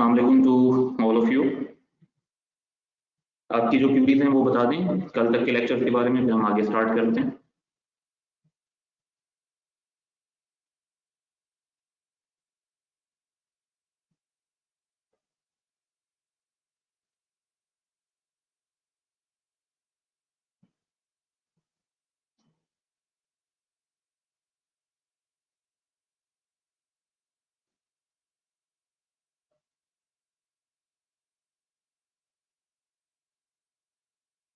अस्सलाम वालेकुम to all of you. आपकी जो क्यूरीज हैं वो बता दें कल तक के लेक्चर के बारे में, फिर हम आगे स्टार्ट करते हैं।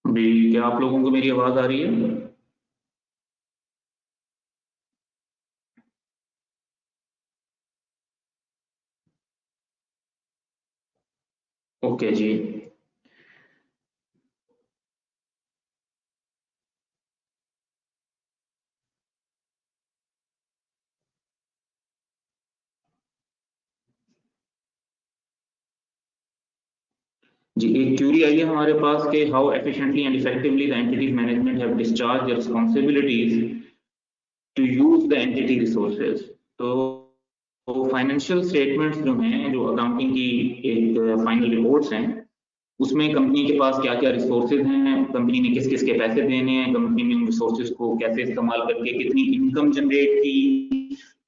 भी क्या आप लोगों को मेरी आवाज आ रही है? ओके जी। जी, एक क्यूरी आई है हमारे पास कि how efficiently and effectively the entities management have discharge their responsibilities to use the entity resources. तो फाइनेंशियल स्टेटमेंट्स जो हैं, जो अकाउंटिंग की एक फाइनल रिपोर्ट्स हैं, उसमें कंपनी के पास क्या क्या रिसोर्सेज हैं, कंपनी ने किस किस के पैसे देने हैं, कंपनी ने उन रिसोर्सेज को कैसे इस्तेमाल करके कितनी इनकम जनरेट की,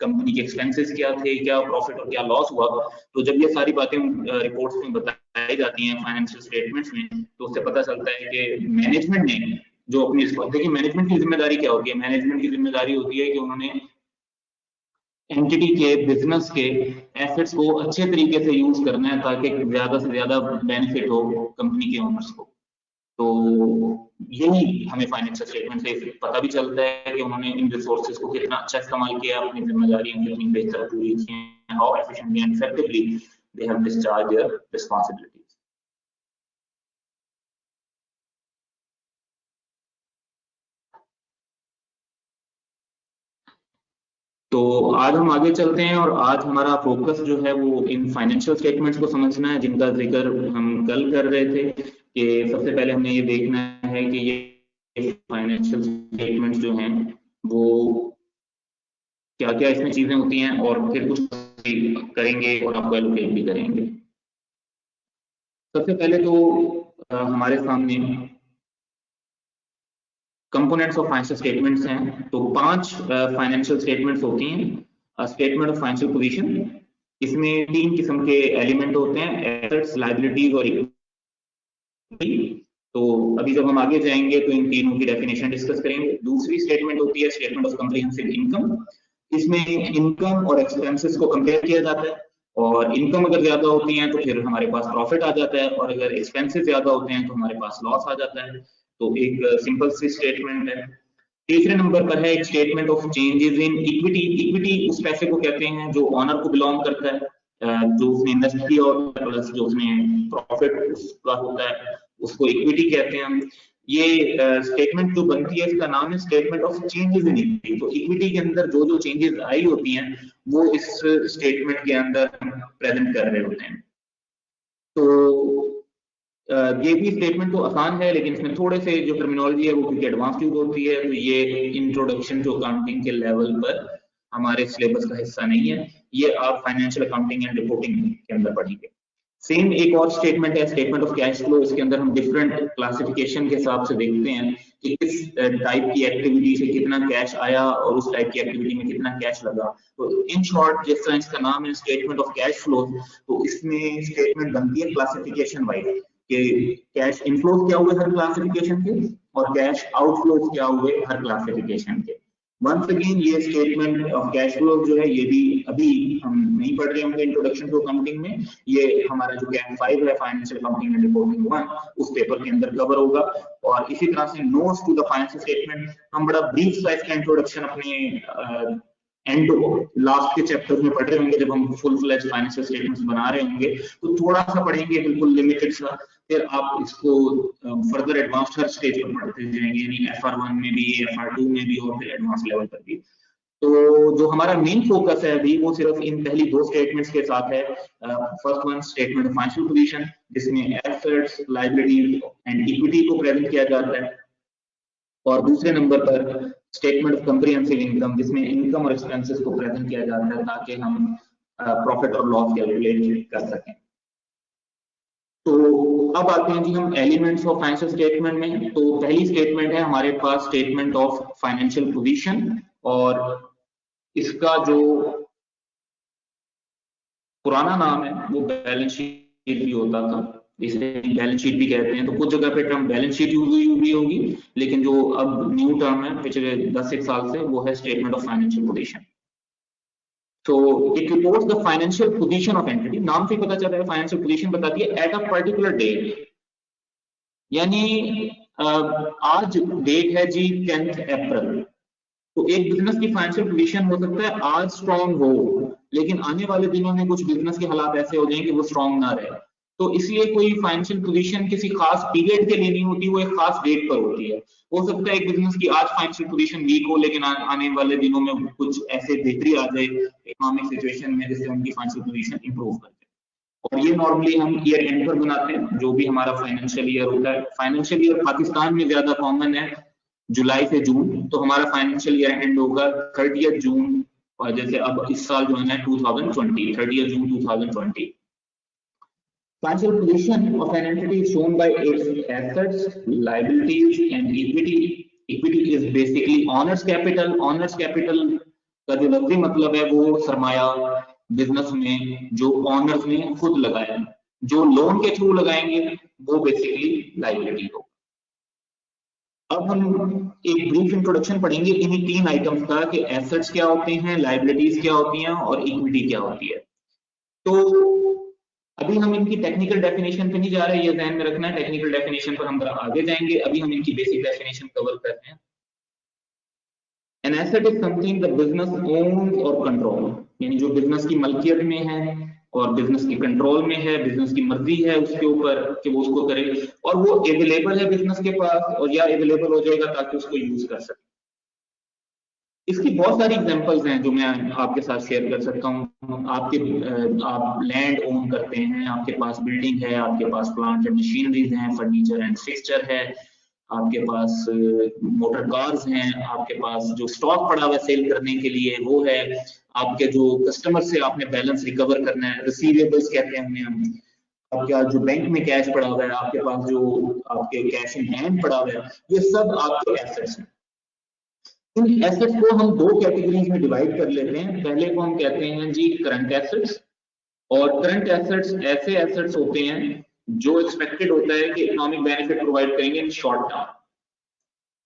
कंपनी के एक्सपेंसेस क्या थे, क्या प्रॉफिट और क्या लॉस हुआ। तो जब ये सारी बातें रिपोर्ट्स में बताई जाती हैं फाइनेंशियल स्टेटमेंट्स में, तो उससे पता चलता है कि मैनेजमेंट ने जो अपनी, देखिए मैनेजमेंट की जिम्मेदारी क्या होती है, मैनेजमेंट की जिम्मेदारी होती है कि उन्होंने एंटिटी के बिजनेस के एसेट्स को अच्छे तरीके से यूज करना है ताकि ज्यादा से ज्यादा बेनिफिट हो कंपनी के ओनर्स को। तो यही हमें फाइनेंशियल स्टेटमेंट से पता भी चलता है कि उन्होंने इन रिसोर्सेज को कितना अच्छा इस्तेमाल किया, अपनी जिम्मेदारियां कितनी बेहतर पूरी की, how efficiently and effectively they have discharge their responsibilities. तो आज हम आगे चलते हैं और आज हमारा फोकस जो है वो इन फाइनेंशियल स्टेटमेंट्स को समझना है, जिनका जिक्र हम कल कर रहे थे कि सबसे पहले हमने ये देखना है कि ये फाइनेंशियल स्टेटमेंट्स जो हैं वो क्या क्या इसमें चीजें होती हैं, और फिर कुछ करेंगे और आपको एलोकेट भी करेंगे। सबसे पहले तो हमारे सामने कंपोनेंट्स ऑफ फाइनेंशियल स्टेटमेंट्स हैं। तो 5 फाइनेंशियल स्टेटमेंट्स होती हैं। स्टेटमेंट ऑफ फाइनेंशियल पोजीशन, इसमें 3 किस्म के एलिमेंट होते हैं, एसेट्स, लायबिलिटीज और इक्विटी। तो अभी जब हम आगे जाएंगे तो इन तीनों की डेफिनेशन डिस्कस करेंगे। दूसरी स्टेटमेंट होती है स्टेटमेंट ऑफ कॉम्प्रिहेंसिव इनकम। इसमें इनकम और एक्सपेंसेस को कंपेयर किया जाता है, और इनकम अगर ज्यादा होती है तो फिर हमारे पास प्रॉफिट आ जाता है, और अगर एक्सपेंसेस ज्यादा होते हैं तो हमारे पास लॉस आ जाता है। तो एक सिंपल सी स्टेटमेंट है। तीसरे नंबर पर है एक statement of changes in equity. Equity उस पैसे को कहते हैं जो ऑनर को बिलोंग करता है, जो उसने इन्वेस्ट किया होता है प्लस जो उसने प्रॉफिट उसका होता है, उसको इक्विटी कहते हैं हम। ये स्टेटमेंट जो बनती है इसका नाम है statement of changes in equity. तो इक्विटी के अंदर जो जो चेंजेस आई होती हैं वो इस स्टेटमेंट के अंदर प्रेजेंट कर रहे होते हैं। तो ये भी स्टेटमेंट तो आसान है, लेकिन इसमें थोड़े से जो टर्मिनोलॉजी है वो क्योंकि एडवांस यूज होती है, तो ये इंट्रोडक्शन टू अकाउंटिंग के लेवल पर हमारे सिलेबस का हिस्सा नहीं है। ये आप फाइनेंशियल अकाउंटिंग एंड रिपोर्टिंग के अंदर पढ़ेंगे। सेम एक और स्टेटमेंट है स्टेटमेंट ऑफ कैश फ्लो। इसके अंदर हम डिफरेंट क्लासिफिकेशन के हिसाब से देखते हैं कि किस टाइप की एक्टिविटी से कितना कैश आया और उस टाइप की एक्टिविटी में कितना कैश लगा। तो इन शॉर्ट जिस तरह इसका नाम है स्टेटमेंट ऑफ कैश फ्लो, तो इसमें स्टेटमेंट बनती है क्लासिफिकेशन वाइज कि कैश इनफ्लोज क्या हुए हर क्लासिफिकेशन के और कैश आउटफ्लोज क्या हुए हर क्लासिफिकेशन के। वंस अगेन ये स्टेटमेंट ऑफ कैश फ्लो जो है ये भी अभी हम नहीं पढ़ रहे होंगे इंट्रोडक्शन टू अकाउंटिंग में, ये हमारा जो कैम 5 है फाइनेंशियल अकाउंटिंग एंड रिपोर्टिंग 1 उस पेपर के अंदर कवर होगा। और इसी तरह से notes to the financial statement हम बड़ा ब्रीफ सा इसका इंट्रोडक्शन अपने एंड लास्ट के चैप्टर में पढ़ रहे होंगे, जब हम फुल फ्लेज फाइनेंशियल स्टेटमेंट्स बना रहे होंगे तो थोड़ा सा पढ़ेंगे, बिल्कुल लिमिटेड सा, फिर आप इसको फर्दर एडवांस्ड हर स्टेज पर पढ़ते जाएंगे, यानी FR1 में भी, FR2 में भी और फिर एडवांस लेवल पर भी। तो जो हमारा मेन फोकस है अभी वो सिर्फ इन पहली 2 स्टेटमेंट्स के साथ है। First one statement of financial position, जिसमें एसेट्स, लायबिलिटीज एंड इक्विटी को प्रेजेंट किया जाता है, और दूसरे नंबर पर स्टेटमेंट ऑफ कॉम्प्रिहेंसिव इनकम, जिसमें इनकम और एक्सपेंसेस को प्रेजेंट किया जाता है ताकि हम प्रॉफिट और लॉस कैलकुलेट कर सकें। अब आते हैं जी हम एलिमेंट्स ऑफ फाइनेंशियल स्टेटमेंट में। तो पहली स्टेटमेंट है हमारे पास स्टेटमेंट ऑफ फाइनेंशियल पोजीशन, और इसका जो पुराना नाम है वो बैलेंस शीट भी होता था, इसे बैलेंस शीट भी कहते हैं। तो कुछ जगह पे टर्म बैलेंस शीट यूज हुई होगी, लेकिन जो अब न्यू टर्म है पिछले 10 साल से वो है स्टेटमेंट ऑफ फाइनेंशियल पोजीशन। तो it reports the financial position of entity, नाम से पता चल रहा है फाइनेंशियल पोजीशन बताती है एट अ पर्टिकुलर डेट, यानी आज डेट है जी 10 अप्रैल। तो एक बिजनेस की फाइनेंशियल पोजीशन हो सकता है आज स्ट्रॉन्ग हो, लेकिन आने वाले दिनों में कुछ बिजनेस के हालात ऐसे हो जाएंगे कि वो स्ट्रॉन्ग ना रहे। तो इसलिए कोई फाइनेंशियल पोजीशन किसी खास पीरियड के लिए नहीं होती, वो एक खास डेट पर होती है। हो सकता है एक बिजनेस की आज फाइनेंशियल पोजीशन वीक हो, लेकिन आने वाले दिनों में कुछ ऐसे बेहतरी आ जाए इकोनॉमिक सिचुएशन में जिससे उनकी फाइनेंशियल पोजीशन इंप्रूव कर जाए। और ये नॉर्मली हम ईयर एंड पर बनाते हैं, जो भी हमारा फाइनेंशियल ईयर होता है। फाइनेंशियल ईयर पाकिस्तान में ज्यादा कॉमन है जुलाई से जून, तो हमारा फाइनेंशियल ईयर एंड होगा 30 जून, और जैसे अब इस साल जो है 2020 30 जून 2020। Financial position of an entity is shown by its assets, liabilities and equity. Equity is basically owners capital. Owners capital का जो लफ्जी मतलब है वो सरमाया बिजनेस में जो ओनर्स ने खुद लगाया, जो लोन के थ्रू लगाएंगे वो बेसिकली लाइबिलिटी हो। अब हम एक ब्रीफ इंट्रोडक्शन पढ़ेंगे इन्हीं तीन आइटम्स का कि एसेट्स क्या होते हैं, लाइबिलिटीज क्या होती हैं और इक्विटी क्या होती है। तो अभी हम इनकी टेक्निकल डेफिनेशन पे नहीं जा रहे, ये ध्यान में रखना है, टेक्निकल डेफिनेशन पर हम आगे जाएंगे। अभी हम इनकी बेसिक डेफिनेशन कवर कर रहे हैं। An asset is something the business owns or control, यानी जो बिजनेस की मलकियत में है और बिजनेस की कंट्रोल में है, बिजनेस की मर्जी है उसके ऊपर कि वो उसको करे, और वो अवेलेबल है बिजनेस के पास और या अवेलेबल हो जाएगा ताकि उसको यूज कर सके। इसकी बहुत सारी एग्जांपल्स हैं जो मैं आपके साथ शेयर कर सकता हूँ। आप लैंड ओन करते हैं, आपके पास बिल्डिंग है, आपके पास प्लांट एंड मशीनरीज हैं, फर्नीचर एंड फिक्सचर है, आपके पास मोटर कार्स हैं, आपके पास जो स्टॉक पड़ा हुआ है सेल करने के लिए वो है, आपके जो कस्टमर से आपने बैलेंस रिकवर करना है, रिसीवेबल्स कहते हैं उन्हें, आपका जो बैंक में कैश पड़ा हुआ है, आपके पास जो आपके कैश इन हैंड पड़ा हुआ है, ये सब आपके एसेट्स हैं। इन एसेट्स को हम दो कैटेगरीज में डिवाइड कर लेते हैं। पहले को हम कहते हैं जी करंट एसेट्स, और करंट एसेट्स ऐसे एसेट्स होते हैं जो एक्सपेक्टेड होता है कि इकोनॉमिक बेनिफिट प्रोवाइड करेंगे इन शॉर्ट टर्म,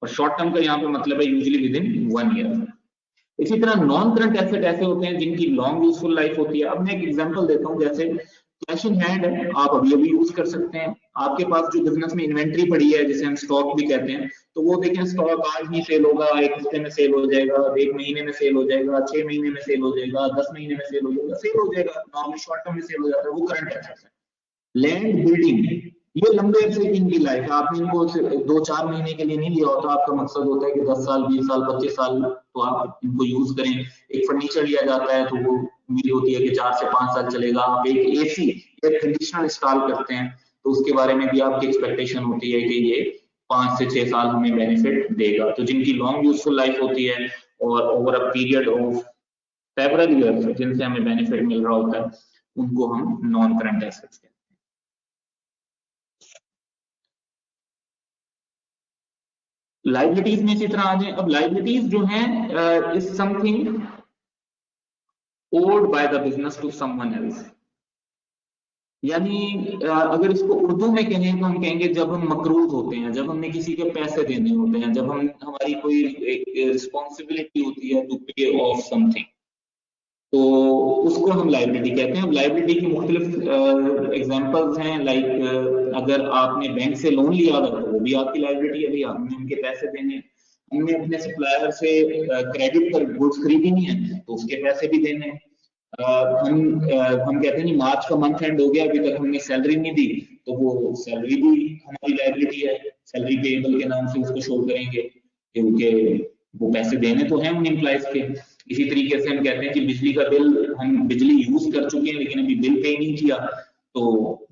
और शॉर्ट टर्म का यहाँ पे मतलब है यूजुअली विद इन 1 ईयर। इसी तरह नॉन करंट एसेट ऐसे होते हैं जिनकी लॉन्ग यूजफुल लाइफ होती है। अब मैं एक एग्जांपल देता हूँ, जैसे कैश इन हैंड है, आप अभी अभी यूज कर सकते हैं। आपके पास जो बिजनेस में इन्वेंट्री पड़ी है जिसे हम स्टॉक भी कहते हैं, तो वो देखें स्टॉक आज ही सेल होगा, एक हफ्ते में सेल हो जाएगा, 1 महीने में सेल हो जाएगा, 6 महीने में सेल हो जाएगा, 10 महीने में सेल हो जाएगा, सेल हो जाएगा, नॉर्मली शॉर्ट टर्म में सेल हो जाता है, वो करंट एसेट्स है। लैंड बिल्डिंग ये लंबे अरसे की इनकी लाइफ है, आपने इनको 2-4 महीने के लिए नहीं लिया होता, आपका मकसद होता है कि 10 साल 20 साल 25 साल तो आप इनको यूज करें। एक फर्नीचर लिया जाता है तो वो उम्मीद होती है कि 4 से 5 साल चलेगा। आप एक एसी एयर कंडीशनर इंस्टॉल करते हैं तो उसके बारे में भी आपकी एक्सपेक्टेशन होती है कि ये 5 से 6 साल हमें बेनिफिट देगा। तो जिनकी लॉन्ग यूजफुल लाइफ होती है और over a period of several years जिनसे हमें बेनिफिट मिल रहा होता है, उनको हम नॉन करंट एसेट्स कहते हैं। लाइबिलिटीज में इसी तरह आ जाए। अब लाइबिलिटीज जो हैं is something owed by the business to someone else, यानी अगर इसको उर्दू में कहें तो हम कहेंगे जब हम मकरूज होते हैं, जब हमें किसी के पैसे देने होते हैं, जब हमारी कोई रिस्पॉन्सिबिलिटी होती है टू पे ऑफ समथिंग, तो उसको हम लाइबिलिटी कहते हैं। अब लाइबिलिटी की मुख्तलिफ एग्जांपल्स हैं, लाइक अगर आपने बैंक से लोन लिया था तो वो भी आपकी लाइबिलिटी है, आपने उनके पैसे देने, हमने अपने सप्लायर से क्रेडिट पर गुड्स खरीदी है तो उसके पैसे भी देने। हम कहते हैं मार्च का मंथ एंड हो गया, अभी तक हमने सैलरी नहीं दी, तो वो सैलरी भी हमारी लाइबिलिटी है, सैलरी पेएबल के नाम से उसको शो करेंगे क्योंकि वो पैसे देने तो हैं उन एम्प्लॉइज के। इसी तरीके से हम कहते हैं कि बिजली का बिल, हम बिजली यूज कर चुके हैं लेकिन अभी बिल पे नहीं किया, तो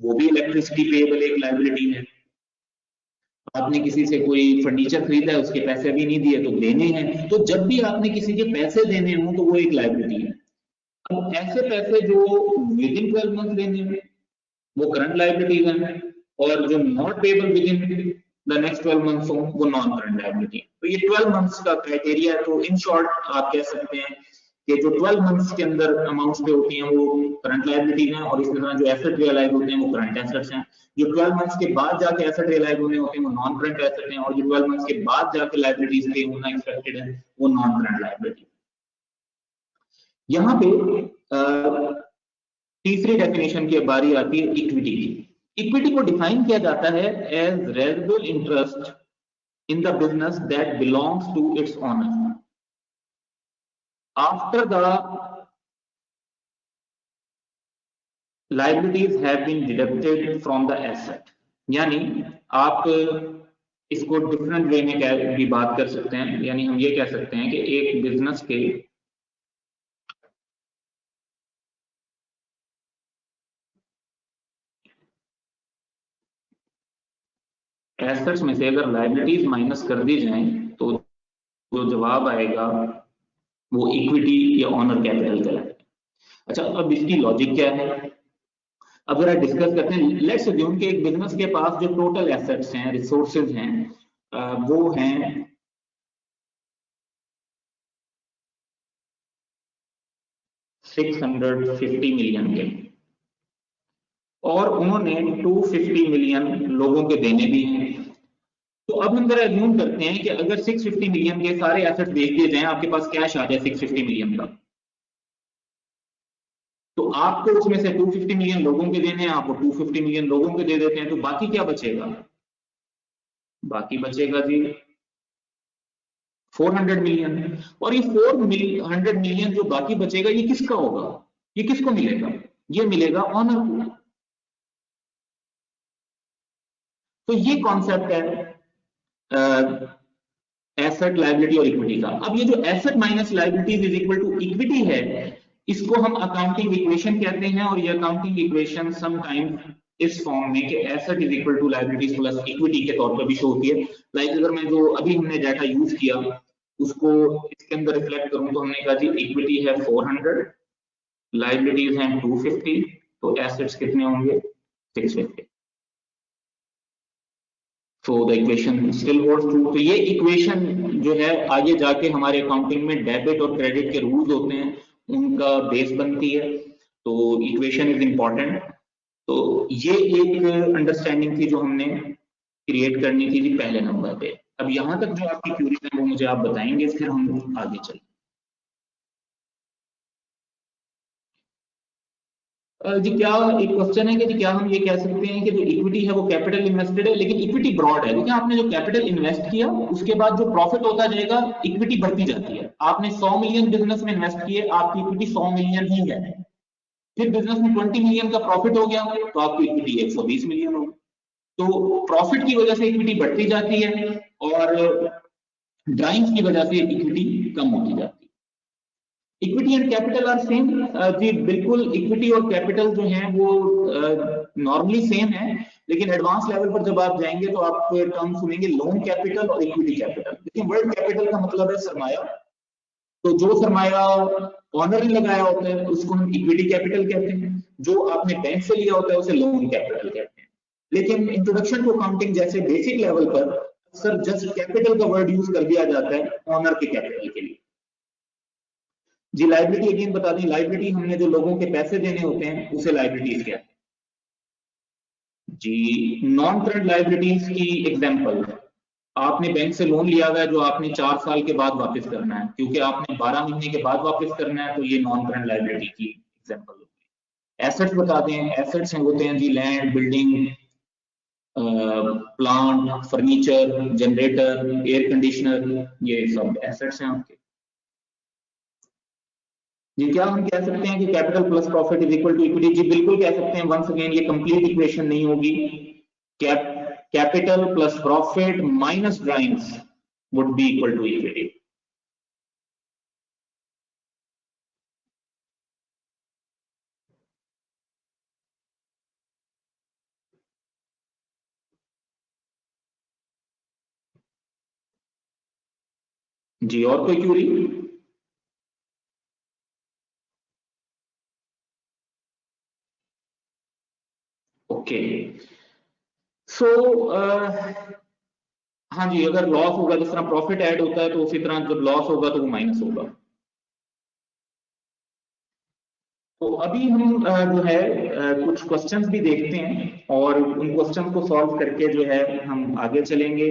वो भी इलेक्ट्रिसिटी पेएबल एक लाइबिलिटी है। आपने किसी से कोई फर्नीचर खरीदा है, उसके पैसे भी नहीं दिए तो देने हैं। तो जब भी आपने किसी के पैसे देने हों तो वो एक लाइबिलिटी है। अब ऐसे पैसे जो विद इन 12 मंथ देने हैं वो करंट लाइबिलिटीज हैं, और जो not payable with in the next 12 months हो वो नॉन करंट लायबिलिटी। तो ये 12 मंथ्स का क्राइटेरिया है। तो इन शॉर्ट आप कह सकते हैं कि जो 12 मंथ्स के अंदर अमाउंट्स पे होती हैं वो करंट लायबिलिटीज हैं, और इसी तरह जो एसेट रियलाइज होते हैं वो करंट एसेट्स हैं। जो 12 मंथ्स के बाद जाके एसेट रियलाइज होने होते हैं वो नॉन करंट एसेट हैं, और जो 12 मंथ्स के बाद जाके लायबिलिटीज पे होना एक्सपेक्टेड है वो नॉन करंट लायबिलिटी। यहाँ पे तीसरी डेफिनेशन की बारी आती है इक्विटी की। इक्विटी को डिफाइन किया जाता है as residual interest in the business that belongs to its owner after the liabilities have been deducted from the asset। यानी आप इसको डिफरेंट वे में भी बात कर सकते हैं, यानी हम ये कह सकते हैं कि एक बिजनेस के एसेट्स में से अगर लायबिलिटीज माइनस कर दी जाएं तो जो जवाब आएगा वो इक्विटी या ऑनर कैपिटल कहलाता है। अच्छा, अब इसकी लॉजिक क्या है, अब जरा डिस्कस करते हैं। लेट्स अज्यूम कि एक बिजनेस के पास जो टोटल एसेट्स हैं, रिसोर्सेज हैं, वो हैं 650 मिलियन के, और उन्होंने 250 मिलियन लोगों के देने भी हैं। तो अब हम जरा अज्यूम करते हैं कि अगर 650 मिलियन के सारे एसेट्स बेच दिए जाएं, आपके पास कैश आ जाए 650 मिलियन का, तो आपको उसमें से 250 मिलियन लोगों के देने हैं, आपको 250 मिलियन लोगों के दे देते हैं, तो बाकी क्या बचेगा? बाकी बचेगा जी 400 मिलियन। और ये 400 मिलियन जो बाकी बचेगा ये किसका होगा? ये किसको मिलेगा? ये मिलेगा ऑनर को। तो ये कॉन्सेप्ट है एसेट, लायबिलिटी और इक्विटी का। अब ये जो asset minus liabilities is equal to equity है, इसको हम अकाउंटिंग इक्वेशन कहते हैं, और ये अकाउंटिंग इक्वेशन समटाइम्स इस फॉर्म में कि asset is equal to liabilities plus equity के तौर पर भी शो होती है। लाइक अगर मैं जो अभी हमने डाटा यूज किया उसको इसके अंदर रिफ्लेक्ट करूं तो हमने कहा जी इक्विटी है 400, लायबिलिटीज हैं 250, तो एसेट्स कितने होंगे? 650। तो the equation still holds true. तो ये इक्वेशन जो है आगे जाके हमारे अकाउंटिंग में डेबिट और क्रेडिट के रूल्स होते हैं उनका बेस बनती है। तो इक्वेशन इज इंपॉर्टेंट। तो ये एक अंडरस्टैंडिंग थी जो हमने क्रिएट करनी थी जी पहले नंबर पे। अब यहाँ तक जो आपकी क्यूरीज है वो मुझे आप बताएंगे, फिर हम आगे चलें। जी क्या एक क्वेश्चन है कि जी क्या हम ये कह सकते हैं कि जो इक्विटी है वो कैपिटल इन्वेस्टेड है, लेकिन इक्विटी ब्रॉड है। देखिए आपने जो कैपिटल इन्वेस्ट किया उसके बाद जो प्रॉफिट होता जाएगा इक्विटी बढ़ती जाती है। आपने 100 मिलियन बिजनेस में इन्वेस्ट किए, आपकी इक्विटी 100 मिलियन ही है। फिर बिजनेस में 20 मिलियन का प्रॉफिट हो गया तो आपकी इक्विटी 120 मिलियन होगी। तो प्रॉफिट की वजह से इक्विटी बढ़ती जाती है और ड्राइंग्स की वजह से इक्विटी कम होती जाती है। Equity and capital are same जी, बिल्कुल इक्विटी और कैपिटल जो है वो नॉर्मली सेम है, लेकिन एडवांस लेवल पर जब आप जाएंगे तो आप टर्म सुनेंगे लोन कैपिटल और इक्विटी कैपिटल। देखिए वर्ड कैपिटल का मतलब है सरमाया, तो जो सरमाया ऑनर ने लगाया होता है उसको हम इक्विटी कैपिटल कहते हैं, जो आपने बैंक से लिया होता है उसे लोन कैपिटल कहते हैं। लेकिन इंट्रोडक्शन टू अकाउंटिंग जैसे बेसिक लेवल पर अक्सर जस्ट कैपिटल का वर्ड यूज कर दिया जाता है ऑनर के कैपिटल के लिए। जी लाइबिलिटी अगेन बता दें, लाइबिलिटी हमने जो लोगों के पैसे देने होते हैं उसे लाइबिलिटीज कहते हैं। जी नॉन करंट लाइबिलिटीज की एग्जांपल, आपने बैंक से लोन लिया हुआ है जो आपने 4 साल के बाद वापस करना है, क्योंकि आपने 12 महीने के बाद वापस करना है, तो ये नॉन करंट लाइबिलिटी की एग्जांपल होगी। एसेट्स बता दें, एसेट्स होते हैं जी land, building, plant, furniture, generator, air conditioner, ये सब एसेट्स हैं आपके। जी क्या हम कह सकते हैं कि capital plus profit is equal to equity? जी बिल्कुल कह सकते हैं। वंस अगेन ये कंप्लीट इक्वेशन नहीं होगी। Capital plus profit minus drawings would be equal to equity. जी और कोई क्यूरी? ओके सो हाँ जी, अगर लॉस होगा, जिस तरह प्रॉफिट ऐड होता है तो उसी तरह जब लॉस होगा तो वो माइनस होगा। तो अभी हम जो है कुछ क्वेश्चंस भी देखते हैं और उन क्वेश्चन को सॉल्व करके जो है हम आगे चलेंगे।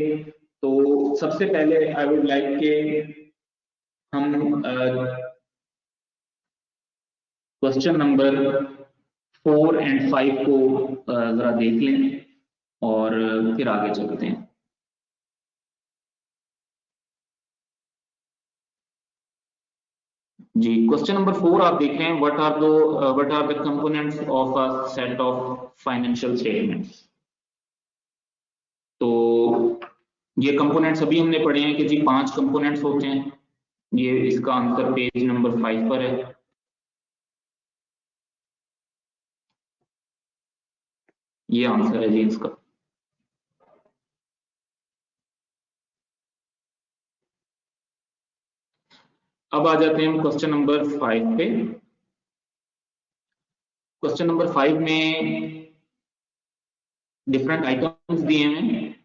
तो सबसे पहले आई वुड लाइक के हम क्वेश्चन नंबर 4 एंड 5 को जरा देख लें और फिर आगे चलते हैं। जी, क्वेश्चन नंबर 4 आप देख रहे हैं, what are the components of a set of financial statements. तो ये कंपोनेंट्स अभी हमने पढ़े हैं कि जी 5 कंपोनेंट्स होते हैं। ये इसका आंसर पेज नंबर 5 पर है। ये आंसर है जी इसका। अब आ जाते हैं हम क्वेश्चन नंबर 5 पे। क्वेश्चन नंबर 5 में डिफरेंट आइटम्स दिए हैं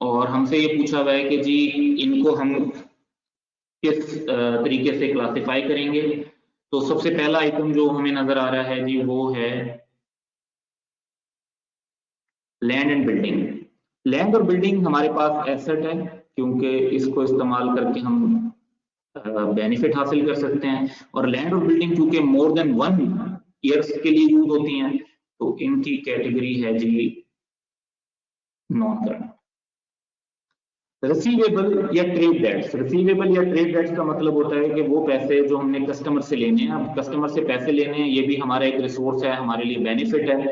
और हमसे ये पूछा हुआ है कि जी इनको हम किस तरीके से क्लासिफाई करेंगे। तो सबसे पहला आइटम जो हमें नजर आ रहा है जी वो है लैंड एंड बिल्डिंग। लैंड और बिल्डिंग हमारे पास एसेट है क्योंकि इसको इस्तेमाल करके हम बेनिफिट हासिल कर सकते हैं, और लैंड और बिल्डिंग क्योंकि मोर देन 1 ईयर्स के लिए यूज होती हैं तो इनकी कैटेगरी है जी नॉन करंट। रिसीवेबल या ट्रेड डेट्स, रिसीवेबल या ट्रेड डेट्स का मतलब होता है कि वो पैसे जो हमने कस्टमर से लेने हैं, अब कस्टमर से पैसे लेने हैं, ये भी हमारा एक रिसोर्स है, हमारे लिए बेनिफिट है,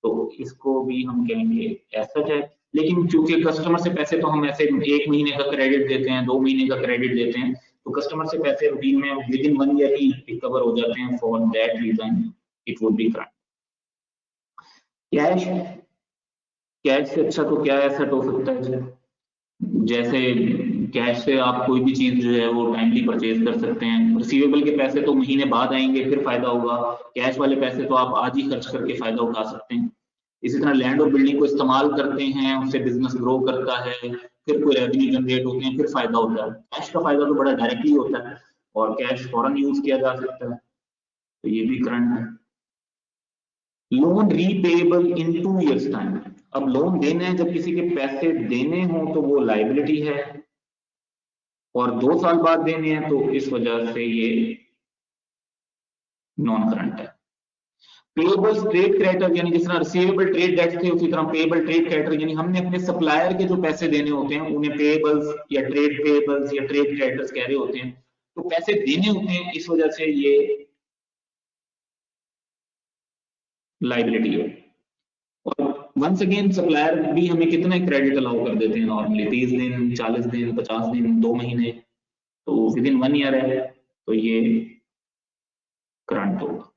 तो इसको भी हम कहेंगे एसेट है। लेकिन क्योंकि कस्टमर से पैसे तो हम ऐसे 1 महीने का क्रेडिट देते हैं, 2 महीने का क्रेडिट देते हैं, तो कस्टमर से पैसे रूटीन में विद इन 1 ईयर ही रिकवर हो जाते हैं। For that reason it would be current. Cash, cash से अच्छा तो क्या एसेट हो सकता है? जैसे कैश से आप कोई भी चीज जो है वो टाइमली परचेज कर सकते हैं। रिसीवेबल के पैसे तो महीने बाद आएंगे फिर फायदा होगा, कैश वाले पैसे तो आप आज ही खर्च करके फायदा उठा सकते हैं। इसी तरह लैंड और बिल्डिंग को इस्तेमाल करते हैं, उससे बिजनेस ग्रो करता है, फिर कोई रेवेन्यू जनरेट होते हैं, फिर फायदा होता है। कैश का फायदा तो बड़ा डायरेक्टली होता है और कैश फौरन यूज किया जा सकता है, तो ये भी करंट है। लोन रीपेएबल इन 2 ईयर्स टाइम, अब लोन देने हैं, जब किसी के पैसे देने हो तो वो लाइबिलिटी है, और 2 साल बाद देने हैं तो इस वजह से ये नॉन करंट है। पेएबल ट्रेड क्रेडिटर, यानी जिस तरह रिसीवेबल ट्रेड डेट्स थे उसी तरह पेएबल ट्रेड क्रेडिटर, यानी हमने अपने सप्लायर के जो पैसे देने होते हैं उन्हें पेएबल्स या ट्रेड पेएबल्स या ट्रेड क्रेडिटर्स कह रहे होते हैं, तो पैसे देने होते हैं, इस वजह से ये लाइबिलिटी है। और वंस अगेन सप्लायर भी हमें कितना क्रेडिट अलाउ कर देते हैं नॉर्मली, 30 दिन, 40 दिन, 50 दिन, 2 महीने, तो विद इन 1 ईयर है, तो ये करंट होगा।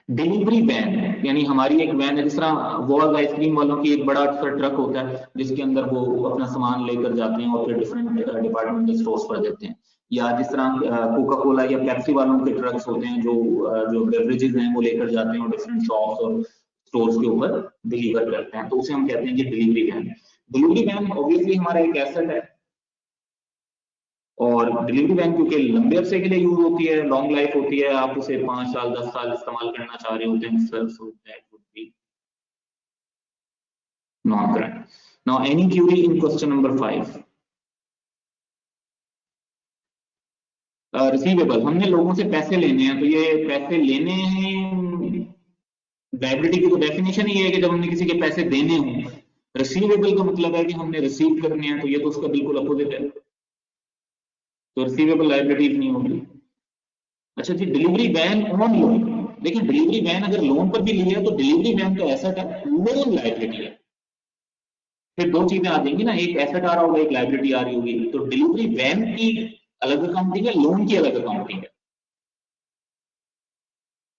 डिलीवरी वैन, यानी हमारी एक वैन है, जिस तरह वॉल्स आइसक्रीम वालों की एक बड़ा सा ट्रक होता है जिसके अंदर वो अपना सामान लेकर जाते हैं और फिर डिफरेंट डिपार्टमेंटल स्टोर्स पर देते हैं, या जिस तरह कोका कोला या पेप्सी वालों के ट्रक्स होते हैं जो बेवरेजेस हैं वो लेकर जाते हैं और डिफरेंट शॉप्स और स्टोर्स के ऊपर डिलीवर करते हैं, तो उसे हम कहते हैं कि delivery van. Delivery van obviously हमारा एक एसेट है, और डिलीवरी वैन क्योंकि लंबे अरसे के लिए यूज होती है, लॉन्ग लाइफ होती है, आप उसे 5 साल 10 साल इस्तेमाल करना चाह रहे होते हैं, so that would be non current. Now any Curie in question number 5? Receivable, हमने लोगों से पैसे लेने हैं, तो ये पैसे लेने हैं, लायबिलिटी की तो डेफिनेशन ही है कि जब हमने किसी के पैसे देने हों। रिसीवेबल का मतलब है कि हमने रिसीव करने हैं, तो ये तो उसका बिल्कुल अपोजिट है, तो रिसीवेबल लायबिलिटी नहीं होगी। अच्छा जी, डिलीवरी वैन ऑन लोन, देखिए डिलीवरी वैन अगर लोन पर भी लिया तो डिलीवरी वैन तो एसेट है, लोन लायबिलिटी है। फिर 2 चीजें आ जाएंगी ना, एक एसेट आ रहा होगा, एक लायबिलिटी आ रही होगी, तो डिलीवरी वैन की अलग अकाउंटिंग है, लोन की अलग अकाउंटिंग है।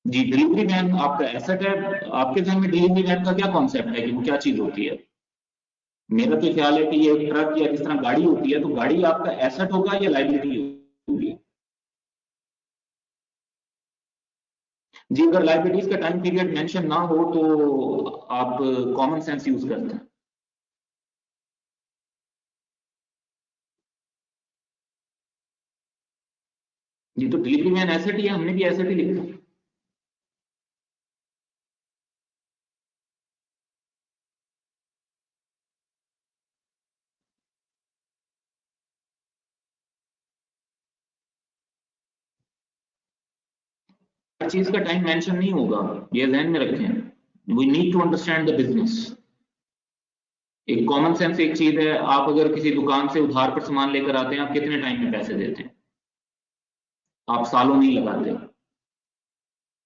जी, डिलीवरी वैन आपका एसेट है। आपके ध्यान में डिलीवरी वैन का क्या कॉन्सेप्ट है कि वो क्या चीज होती है? मेरा तो ख्याल है कि ये एक ट्रक या जिस तरह गाड़ी होती है, तो गाड़ी आपका एसेट होगा या लायबिलिटी होगी? जी अगर लाइबिलिटीज का टाइम पीरियड मेंशन ना हो तो आप कॉमन सेंस यूज करते हैं। जी तो डिलीवरी मैन एसेट ही है, हमने भी एसेट ही लिखा। हर चीज का टाइम मेंशन नहीं होगा, ये ध्यान में रखें। We need to understand the business. एक कॉमन सेंस एक चीज है, आप अगर किसी दुकान से उधार पर सामान लेकर आते हैं, आप कितने टाइम में पैसे देते हैं? आप सालों नहीं लगाते।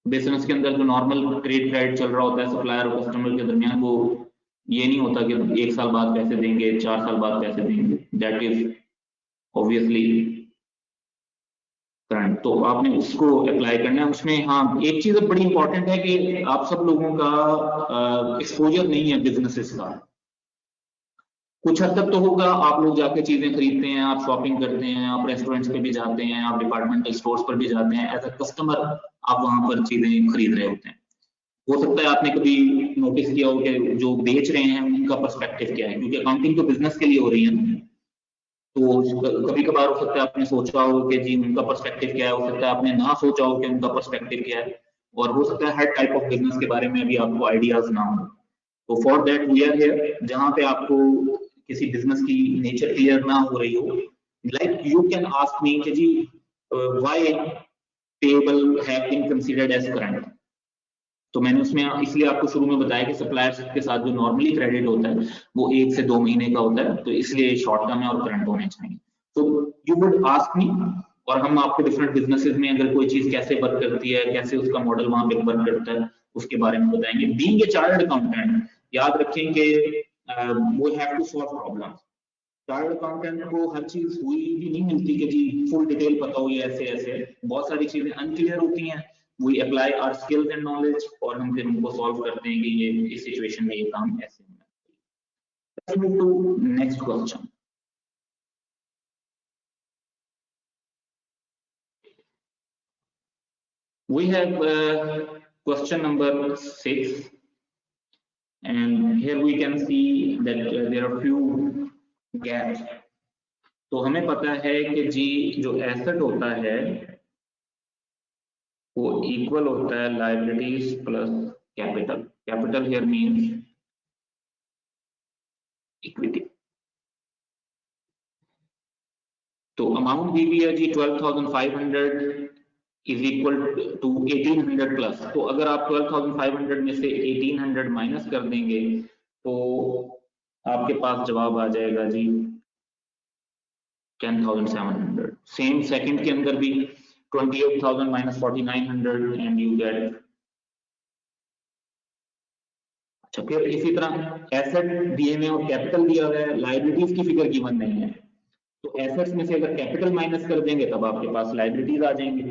बिजनेस के अंदर जो नॉर्मल ट्रेड चल रहा होता है सप्लायर और कस्टमर के दरमियान, वो ये नहीं होता कि 1 साल बाद पैसे देंगे, 4 साल बाद पैसे देंगे। दैट इज ऑब्वियसली करंट, तो आपने उसको अप्लाई करना है उसमें। हाँ एक चीज बड़ी इंपॉर्टेंट है कि आप सब लोगों का एक्सपोजर नहीं है बिजनेसेस का। कुछ हद तक तो होगा, आप लोग जाके चीजें खरीदते हैं, आप शॉपिंग करते हैं, आप रेस्टोरेंट्स पे भी जाते हैं, आप डिपार्टमेंटल स्टोर्स पर भी जाते हैं, एज अ कस्टमर आप वहां पर चीजें खरीद रहे होते हैं। हो सकता है आपने कभी नोटिस किया हो कि जो बेच रहे हैं उनका पर्सपेक्टिव क्या है, क्योंकि अकाउंटिंग तो बिजनेस के लिए हो रही है ना। तो कभी कभार हो सकता है आपने सोचा हो कि जी उनका पर्सपेक्टिव क्या है, हो सकता है आपने ना सोचा हो कि उनका पर्सपेक्टिव क्या है, और हो सकता है हर टाइप ऑफ बिजनेस के बारे में भी आपको आइडियाज ना हो। तो for that we are here, जहां पे आपको किसी बिजनेस की नेचर क्लियर ना हो रही हो, like you can ask me कि जी why payable have been considered as current. तो मैंने उसमें इसलिए आपको शुरू में बताया कि सप्लायर्स के साथ जो नॉर्मली क्रेडिट होता है वो 1 से 2 महीने का होता है, तो इसलिए शॉर्ट टर्म है और करंट होने चाहिए। तो यू वुड आस्क मी, और हम आपको डिफरेंट बिजनेसेस में अगर कोई चीज कैसे वर्क करती है, कैसे उसका मॉडल वहां पे वर्क करता है, उसके बारे में बताएंगे। बीइंग ए चार्टर्ड अकाउंटेंट, याद रखें कि we have to solve problem. Chartered accountant को हर चीज हुई भी नहीं मिलती कि जी फुल डिटेल पता हो, ये ऐसे ऐसे बहुत सारी चीजें अनक्लियर होती हैं। We apply our skills and knowledge और हम फिर उनको सॉल्व करते हैं कि ये इस सिचुएशन में ये काम ऐसे होना है। Let's move to next question. We have question number 6, and here we can see that there are few gaps. तो हमें पता है कि जी जो एसेट होता है वो इक्वल होता है liabilities plus capital. Capital here means equity. तो अमाउंट दी हुई है जी 12,500 इज इक्वल टू 1800 प्लस। तो अगर आप 12,500 में से 1800 माइनस कर देंगे तो आपके पास जवाब आ जाएगा जी 10,700। सेम सेकंड के अंदर भी 28,000 माइनस 4,900 एंड यू गेट। अच्छा फिर इसी तरह एसेट दिए में और कैपिटल दिया हुआ है, लायबिलिटीज की फिगर गिवन नहीं है, तो एसेट्स में से अगर कैपिटल माइनस कर देंगे तब आपके पास लायबिलिटीज आ जाएंगे।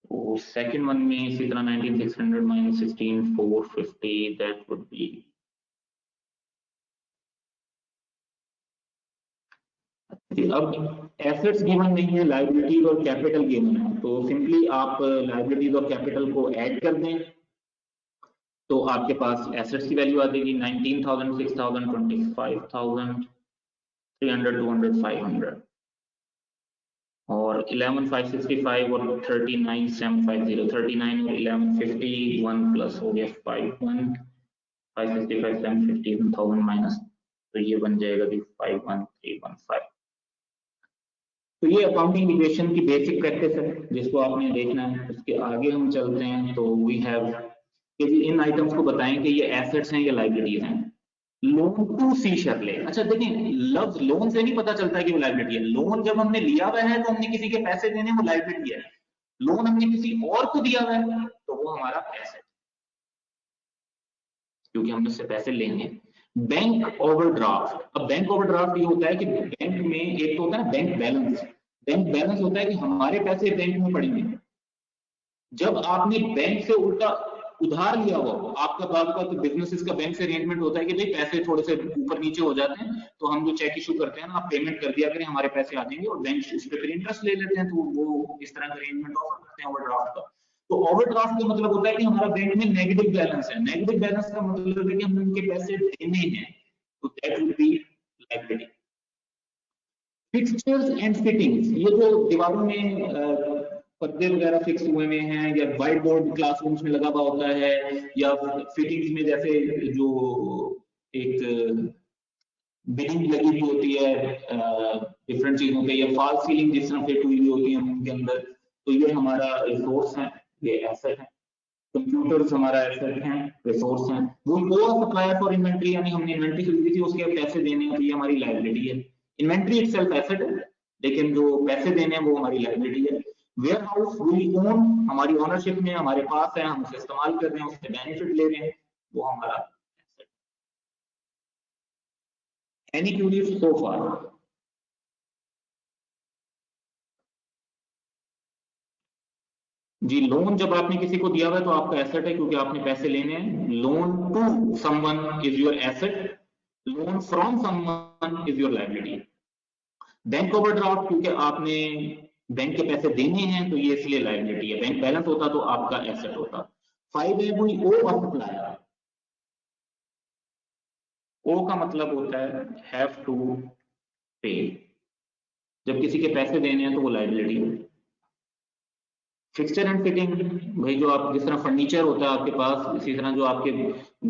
तो सेकंड वन में इसी तरह 19,600 माइनस 16,450 दैट वुड बी। अब एसेट्स गिवन नहीं है, लायबिलिटीज और कैपिटल गिवन है, तो सिंपली आप लायबिलिटीज और कैपिटल को ऐड कर दें तो आपके पास एसेट्स की वैल्यू आ जाएगी 19,000, 6,000, 25,000, 300, 200, 500 और 11,565 और 39,750। 39 और 1150 1 प्लस हो गया 51, 565, 750, 1000 माइनस, तो ये बन जाएगा 51,315। तो ये अकाउंटिंग इक्वेशन की बेसिक प्रैक्टिस है जिसको आपने देखना है। उसके आगे हम चलते हैं तो वी हैव कि इन आइटम्स को बताएं कि ये एसेट्स हैं या लायबिलिटीज हैं। लोन टू सी शर्ले, अच्छा देखिए लफ्ज लोन से नहीं पता चलता है कि वो लायबिलिटी है। लोन जब हमने लिया हुआ है तो हमने किसी के पैसे देने, वो लायबिलिटी है। लोन हमने किसी और को दिया हुआ है तो वो हमारा एसेट, क्योंकि हमने उससे पैसे लेंगे। बैंक ओवरड्राफ्ट, अब बैंक ओवरड्राफ्ट ये होता है कि बैंक में एक तो होता है ना बैंक बैलेंस। बैंक बैलेंस होता है कि हमारे पैसे बैंक में पड़ेंगे। जब आपने बैंक से उल्टा उधार लिया हुआ हो, आपका बाप का तो बिजनेसेस का बैंक से अरेंजमेंट होता है कि भाई पैसे थोड़े से ऊपर नीचे हो जाते हैं तो हम जो चेक इशू करते हैं ना, आप पेमेंट कर दिया करें, हमारे पैसे आ जाएंगे, और बैंक उस पर फिर इंटरेस्ट ले लेते हैं, तो वो इस तरह का अरेंजमेंट ऑफर करते हैं ओवरड्राफ्ट का। तो ओवरड्राफ्ट का मतलब होता है कि हमारा बैंक में नेगेटिव बैलेंस है। नेगेटिव बैलेंस का मतलब है कि हमें उनके पैसे देने हैं, तो that will be liability. Fixtures and fittings, ये जो दीवारों में पर्दे वगैरह फिक्स हुए हुए हैं, या व्हाइट बोर्ड क्लासरूम्स में लगा हुआ होता है, या फिटिंग्स में जैसे जो एक बिलिंग लगी हुई होती है डिफरेंट चीजों पे, या फॉल सीलिंग जिस तरह फिट हुई होती है उनके अंदर, तो ये हमारा रिसोर्स है, ये एसेट है। कंप्यूटर्स हमारा एसेट है, रिसोर्स है। वो सप्लायर फॉर इन्वेंट्री, यानी हमने इन्वेंट्री खरीदी थी, उसके पैसे देने हैं, तो ये हमारी लायबिलिटी है। इन्वेंट्री इटसेल्फ एसेट है, लेकिन जो पैसे देने हैं वो हमारी लायबिलिटी है। वेयर हाउस वी ओन, हमारी ओनरशिप में हमारे पास है, हम उसे इस्तेमाल कर रहे हैं, उससे बेनिफिट ले रहे हैं, वो हमारा एसेट। एनी क्यूरीज सो फार? जी, लोन जब आपने किसी को दिया हुआ है तो आपका एसेट है, क्योंकि आपने पैसे लेने हैं। Loan to someone is your asset, loan from someone is your liability. Bank overdraft, क्योंकि आपने बैंक के पैसे देने हैं तो ये इसलिए लायबिलिटी है। बैंक बैलेंस होता तो आपका एसेट होता। 5 है कोई ओ अ सप्लायर। ओ का मतलब होता है हैव टू पे, जब किसी के पैसे देने हैं तो वो लायबिलिटी है। फिक्सचर एंड फिटिंग, भाई जो आप जिस तरह फर्नीचर होता है आपके पास, इसी तरह जो आपके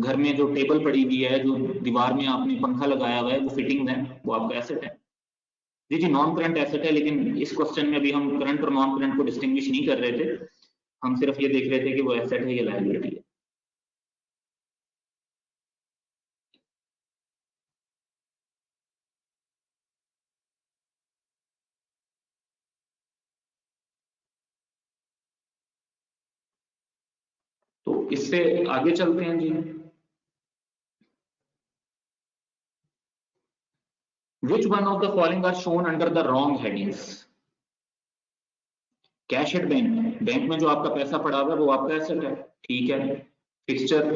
घर में जो टेबल पड़ी हुई है, जो दीवार में आपने पंखा लगाया हुआ है, वो फिटिंग है, वो आपका एसेट है। जी जी, नॉन करंट एसेट है, लेकिन इस क्वेश्चन में अभी हम करंट और नॉन करंट को डिस्टिंग्विश नहीं कर रहे थे, हम सिर्फ ये देख रहे थे कि वो एसेट है या लायबिलिटी है। तो इससे आगे चलते हैं जी। Which one of the following are shown under the wrong headings? Cash at bank, bank में जो आपका पैसा पड़ा हुआ है वो आपका एसेट है, ठीक है। फिक्सचर,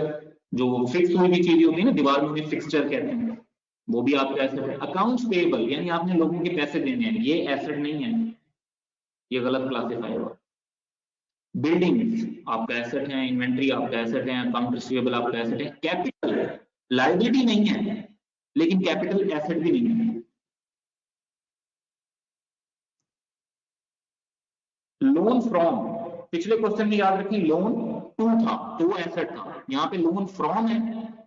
जो फिक्स हुई भी चीजें होती है ना, दीवार में उन्हें फिक्सचर कहते हैं, वो भी आपका एसेट है। अकाउंट्स पेएबल, यानी आपने लोगों के पैसे देने हैं, ये एसेट नहीं है, ये गलत क्लासिफाई हुआ। बिल्डिंग्स आपका एसेट है, इन्वेंट्री आपका एसेट है, अकाउंट रिसीवेबल आपका एसेट है। कैपिटल लायबिलिटी नहीं है, लेकिन कैपिटल एसेट भी नहीं है। लोन फ्रॉम, पिछले क्वेश्चन में याद रखें लोन टू था तो वो एसेट था, यहाँ पे लोन फ्रॉम है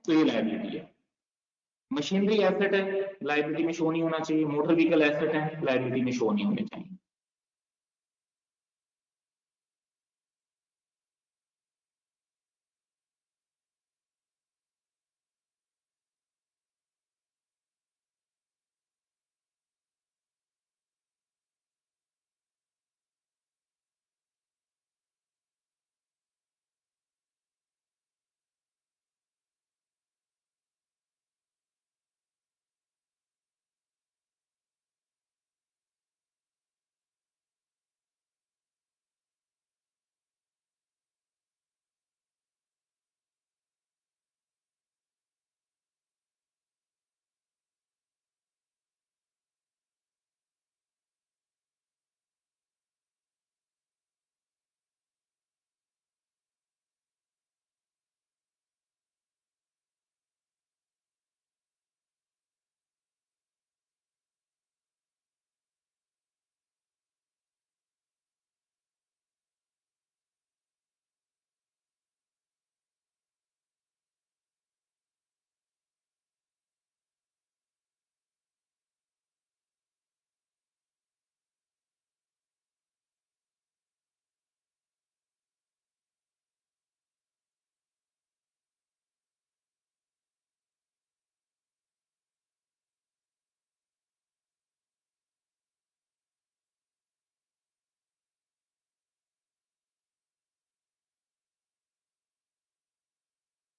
तो ये लायबिलिटी है। मशीनरी एसेट है, लायबिलिटी में शो नहीं होना चाहिए। मोटर व्हीकल एसेट है, लायबिलिटी में शो नहीं होने चाहिए।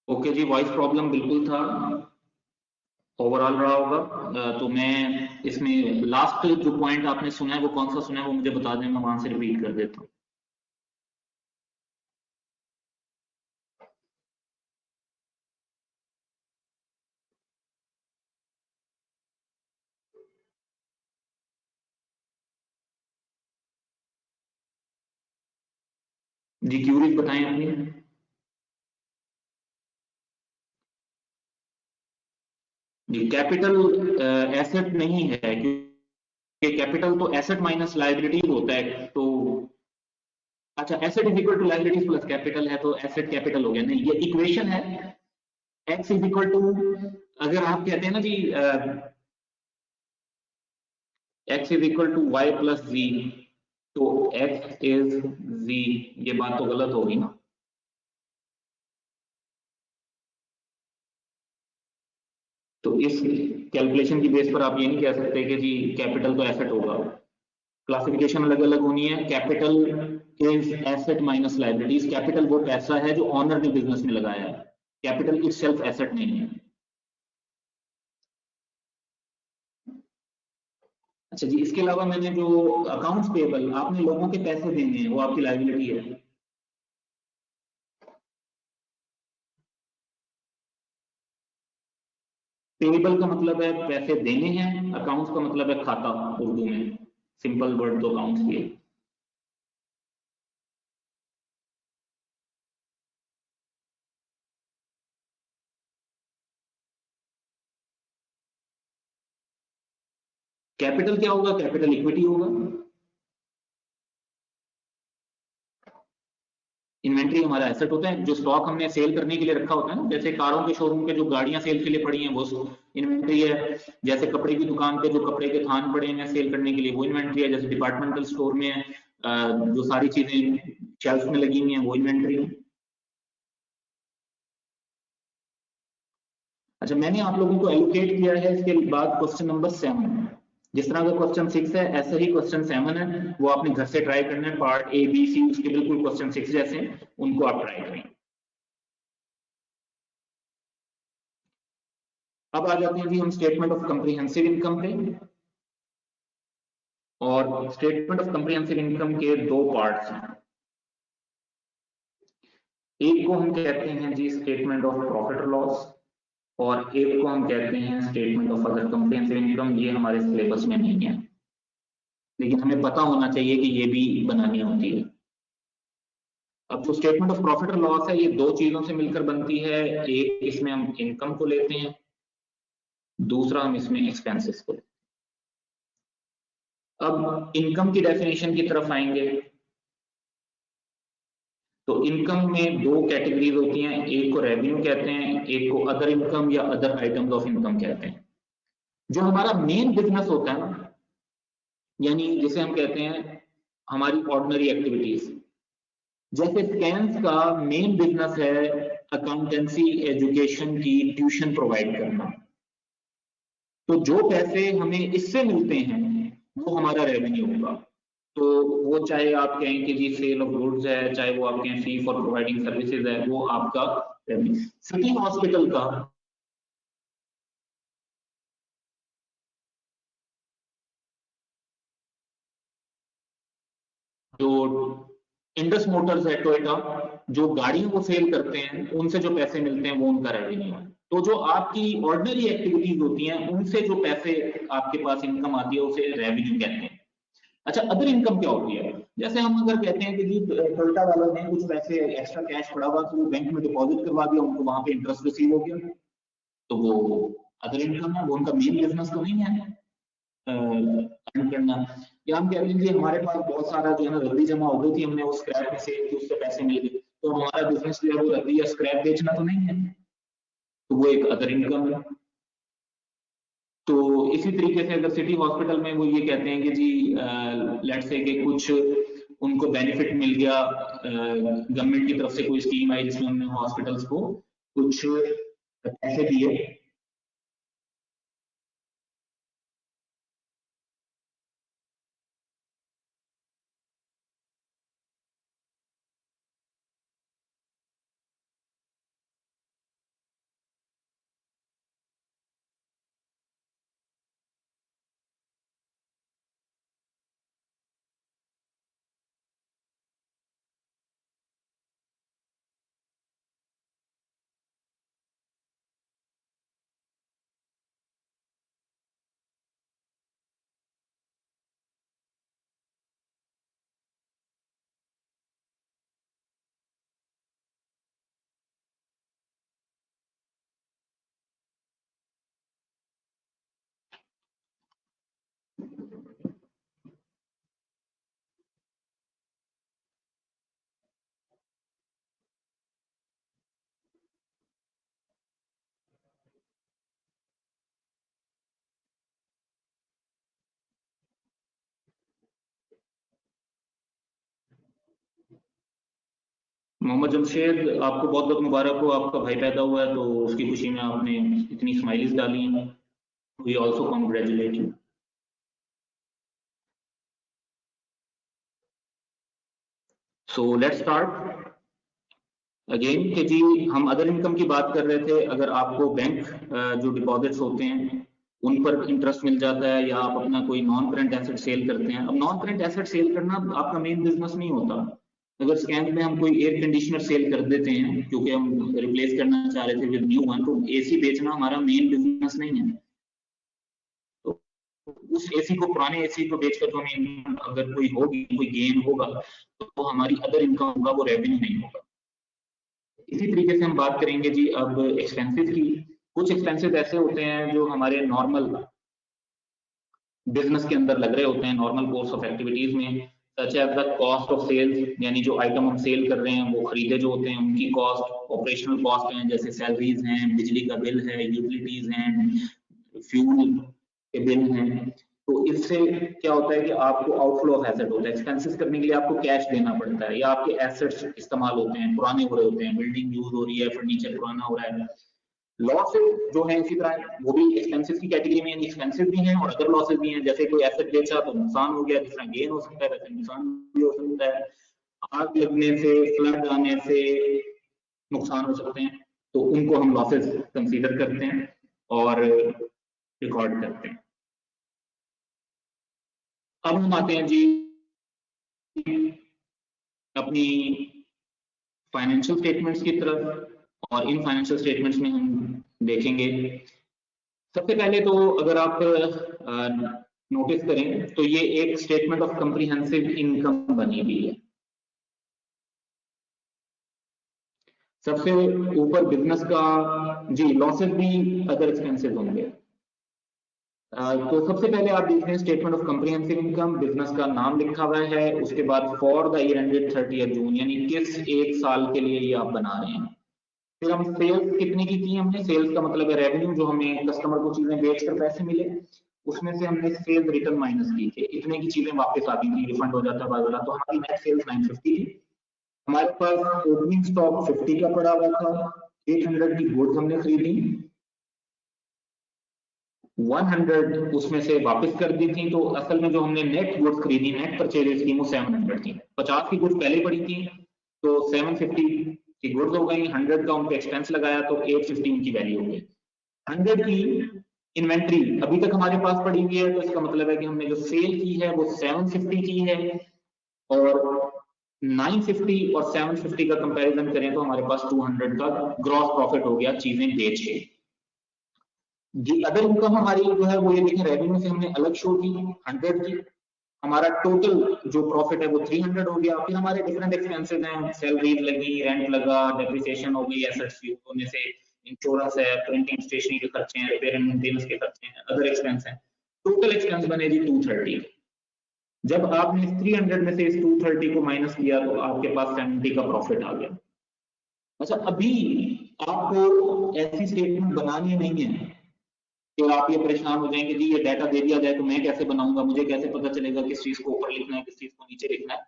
ओके जी, वॉइस प्रॉब्लम बिल्कुल था, ओवरऑल रहा होगा। तो मैं इसमें लास्ट जो पॉइंट आपने सुना है वो कौन सा सुना है वो मुझे बता दें, मैं वहां से रिपीट कर देता हूँ। जी क्यूरीज बताएं अपनी। जी कैपिटल एसेट नहीं है, क्योंकि कैपिटल तो एसेट माइनस लायबिलिटी होता है। तो अच्छा, asset is equal to liabilities plus capital है, तो एसेट कैपिटल हो गया। नहीं, ये इक्वेशन है। एक्स इज इक्वल टू, अगर आप कहते हैं ना जी x is equal to y plus जी, तो एक्स इज जी, ये बात तो गलत होगी ना। तो इस कैलकुलेशन की बेस पर आप ये नहीं कह सकते कि जी कैपिटल तो एसेट होगा। क्लासिफिकेशन अलग अलग होनी है। Capital is asset minus liabilities. Capital वो पैसा है जो ऑनर ने बिजनेस में लगाया है, कैपिटल इटसेल्फ एसेट नहीं है। अच्छा जी, इसके अलावा मैंने जो अकाउंट्स पेबल, आपने लोगों के पैसे देने हैं, वो आपकी लायबिलिटी है। पेबल का मतलब है पैसे देने हैं, अकाउंट्स का मतलब है खाता, उर्दू में सिंपल वर्ड तो अकाउंट्स की है। कैपिटल क्या होगा? कैपिटल इक्विटी होगा। इन्वेंट्री हमारा एसेट होता है, जो स्टॉक हमने सेल करने के लिए रखा होता है ना, जैसे कारों के शोरूम पे जो गाड़ियां सेल के लिए पड़ी हैं वो इन्वेंट्री है। जैसे कपड़े की दुकान पे जो कपड़े के थान पड़े हैं सेल करने के लिए, वो इन्वेंट्री है। जैसे डिपार्टमेंटल स्टोर में जो सारी चीजें शेल्फ में लगी हुई हैं, वो इन्वेंट्री है। अच्छा, मैंने आप लोगों को एलोकेट किया है इसके बाद क्वेश्चन नंबर 7। जिस तरह का क्वेश्चन 6 है, ऐसे ही क्वेश्चन 7 है, वो आपने घर से ट्राई करना है। पार्ट ए बी सी उसके बिल्कुल क्वेश्चन 6 जैसे हैं, उनको आप ट्राई करें। अब आ जाते हैं जी हम स्टेटमेंट ऑफ कंप्रीहेंसिव इनकम पे। और स्टेटमेंट ऑफ कंप्रीहेंसिव इनकम के दो पार्ट्स हैं। एक को हम कहते हैं जी स्टेटमेंट ऑफ प्रॉफिट और लॉस, और एक को हम कहते हैं statement of other comprehensive income. ये हमारे सिलेबस में नहीं है, लेकिन हमें पता होना चाहिए कि ये भी बनानी होती है। अब जो स्टेटमेंट ऑफ प्रॉफिट और लॉस है, ये दो चीजों से मिलकर बनती है। एक, इसमें हम इनकम को लेते हैं, दूसरा हम इसमें एक्सपेंसेस को लेते हैं। अब इनकम की डेफिनेशन की तरफ आएंगे, तो इनकम में दो कैटेगरीज होती हैं। एक को रेवेन्यू कहते हैं, एक को अदर इनकम या अदर आइटम्स ऑफ इनकम कहते हैं। जो हमारा मेन बिजनेस होता है ना, यानी जिसे हम कहते हैं हमारी ऑर्डिनरी एक्टिविटीज, जैसे स्कैन्स का मेन बिजनेस है अकाउंटेंसी एजुकेशन की ट्यूशन प्रोवाइड करना, तो जो पैसे हमें इससे मिलते हैं वो हमारा रेवेन्यू होगा। तो वो चाहे आप कहें कि जी सेल ऑफ गुड्स है, चाहे वो आप कहें फी फॉर प्रोवाइडिंग सर्विसेज है, वो आपका रेवेन्यू। सिटी हॉस्पिटल का जो इंडस मोटर्स है, टोयोटा, जो गाड़ियों को सेल करते हैं, उनसे जो पैसे मिलते हैं वो उनका रेवेन्यू है। तो जो आपकी ऑर्डिनरी एक्टिविटीज होती हैं, उनसे जो पैसे आपके पास इनकम आती है उसे रेवेन्यू कहते हैं। अच्छा, अदर इनकम क्या होती है? जैसे हम अगर कहते हैं कि जी टोयोटा वालों ने कुछ पैसे एक्स्ट्रा कैश पड़ा हुआ तो वो बैंक में डिपॉजिट करवा दिया, उनको वहां पे इंटरेस्ट रिसीव हो गया, तो वो अदर इनकम है। वो उनका मेन बिजनेस तो नहीं है अर्न करना। या हम कहते हैं कि हमारे पास बहुत सारा जो है ना रद्दी जमा हो गई थी, हमने वो स्क्रैप में सेल की, उससे पैसे मिल गए, तो हमारा बिजनेस जो है वो रद्दी या स्क्रैप बेचना तो नहीं है, तो वो एक अदर इनकम है। तो इसी तरीके से अगर सिटी हॉस्पिटल में वो ये कहते हैं कि जी लेट्स से कि कुछ उनको बेनिफिट मिल गया, गवर्नमेंट की तरफ से कोई स्कीम आई जिसमें हमने हॉस्पिटल्स को कुछ पैसे दिए, मोहम्मद जमशेद, आपको बहुत बहुत मुबारक हो, आपका भाई पैदा हुआ है तो उसकी खुशी में आपने इतनी स्माइलीज डाली हैं। We also congratulate you. So let's start again कि जी हम अदर इनकम की बात कर रहे थे। अगर आपको बैंक जो डिपॉजिट्स होते हैं उन पर इंटरेस्ट मिल जाता है, या आप अपना कोई नॉन करंट एसेट सेल करते हैं। अब नॉन करंट एसेट सेल करना आपका मेन बिजनेस नहीं होता। अगर स्कैम में हम कोई एयर कंडीशनर सेल कर देते हैं क्योंकि हम रिप्लेस करना चाह रहे थे विद न्यू वन, तो एसी बेचना हमारा मेन बिजनेस नहीं है। तो उस एसी को, पुराने एसी को बेचकर तो हमें अगर कोई होगी, कोई गेन होगा, तो हमारी अदर इनकम होगा, वो रेवेन्यू नहीं होगा। इसी तरीके से हम बात करेंगे जी अब एक्सपेंसेस की। कुछ एक्सपेंसेस ऐसे होते हैं जो हमारे नॉर्मल बिजनेस के अंदर लग रहे होते हैं, नॉर्मल कोर्स ऑफ एक्टिविटीज में, such as the cost of sales, यानी जो आइटम हम सेल कर रहे हैं वो खरीदे जो होते हैं उनकी कॉस्ट। ऑपरेशनल कॉस्ट हैं जैसे सैलरीज हैं, बिजली का बिल है, यूटिलिटीज हैं, फ्यूल के बिल हैं। तो इससे क्या होता है कि आपको आउटफ्लो ऑफ एसेट होता है। एक्सपेंसेस करने के लिए आपको कैश देना पड़ता है, या आपके एसेट्स इस्तेमाल होते हैं, पुराने हो रहे होते हैं, बिल्डिंग यूज हो रही है, फर्नीचर पुराना हो रहा है। लॉसेस जो है इसी तरह वो भी एक्सपेंसेस की कैटेगरी में, एक्सपेंसेस भी हैं और अदर लॉसेस भी हैं। जैसे कोई एसेट बेचा तो नुकसान हो गया, जिस तरह गेन हो सकता है वैसे नुकसान भी हो सकता है। आग लगने से, फ्लड आने से नुकसान हो सकते हैं, तो उनको हम लॉसेस कंसीडर करते हैं और रिकॉर्ड करते हैं। अब हम आते हैं जी अपनी फाइनेंशियल स्टेटमेंट्स की तरफ, और इन फाइनेंशियल स्टेटमेंट्स में हम देखेंगे सबसे पहले तो अगर आप नोटिस करें तो ये एक स्टेटमेंट ऑफ कंप्रीहेंसिव इनकम बनी हुई है। सबसे ऊपर बिजनेस का जी लॉसेस भी अदर एक्सपेंसेस होंगे। तो सबसे पहले आप देख रहे हैं statement of comprehensive income, business का नाम लिखा हुआ है, उसके बाद फॉर द ईयर एंडेड 30 जून, यानी किस एक साल के लिए ये आप बना रहे हैं। फिर हम सेल्स कितने की हमने, सेल्स का मतलब है रेवेन्यू, जो हमें कस्टमर को चीजें बेचकर पैसे मिले, उसमें से हमने सेल्स रिटर्न माइनस की थी, इतने की चीजें वापस आती थी, रिफंड हो जाता बाजार, तो हमारी नेट सेल्स 950 थी। हमारे पास ओपनिंग स्टॉक 50 का पड़ा हुआ था, 800 की गुड्स हमने खरीदी, 100 उसमें से वापस कर दी थी। तो असल में जो हमने नेट गुड्स खरीदी, नेट परचेजेस की, वो 700 थी। 50 की गुड्स पहले पड़ी थी तो 750 की गुड्स हो गई, 100 का उन पे एक्सपेंस लगाया तो 815 की वैल्यू हो गई। 100 की इन्वेंट्री अभी तक हमारे पास पड़ी हुई है, तो इसका मतलब है कि हमने जो सेल की है वो 750 की है, और 950 और 750 का कंपैरिजन करें तो हमारे पास 200 का ग्रॉस प्रॉफिट हो गया चीजें बेच के। अदर इनकम हमारी जो है वो ये देखें, रेवेन्यू से हमने अलग शो की 100 की, हमारा टोटल जो प्रॉफिट है वो 300 हो गया। फिर हमारे डिफरेंट एक्सपेंसेस हैं, सैलरीज लगी, रेंट लगा, डेप्रिसिएशन हो गई, एसेट्स यूज होने से, इंश्योरेंस है, प्रिंटिंग स्टेशनरी के खर्चे हैं, रिपेयर एंड मेंटेनेंस के खर्चे हैं, अदर एक्सपेंस हैं। टोटल एक्सपेंस बने जी 230। जब आपने 300 में से इस 230 को माइनस किया तो आपके पास 70 का प्रॉफिट आ गया। अच्छा, अभी आपको ऐसी स्टेटमेंट बनानी नहीं है कि आप ये परेशान हो जाएंगे जी ये डाटा दे दिया जाए तो मैं कैसे बनाऊंगा, मुझे कैसे पता चलेगा किस चीज को ऊपर लिखना है, किस चीज को नीचे लिखना है।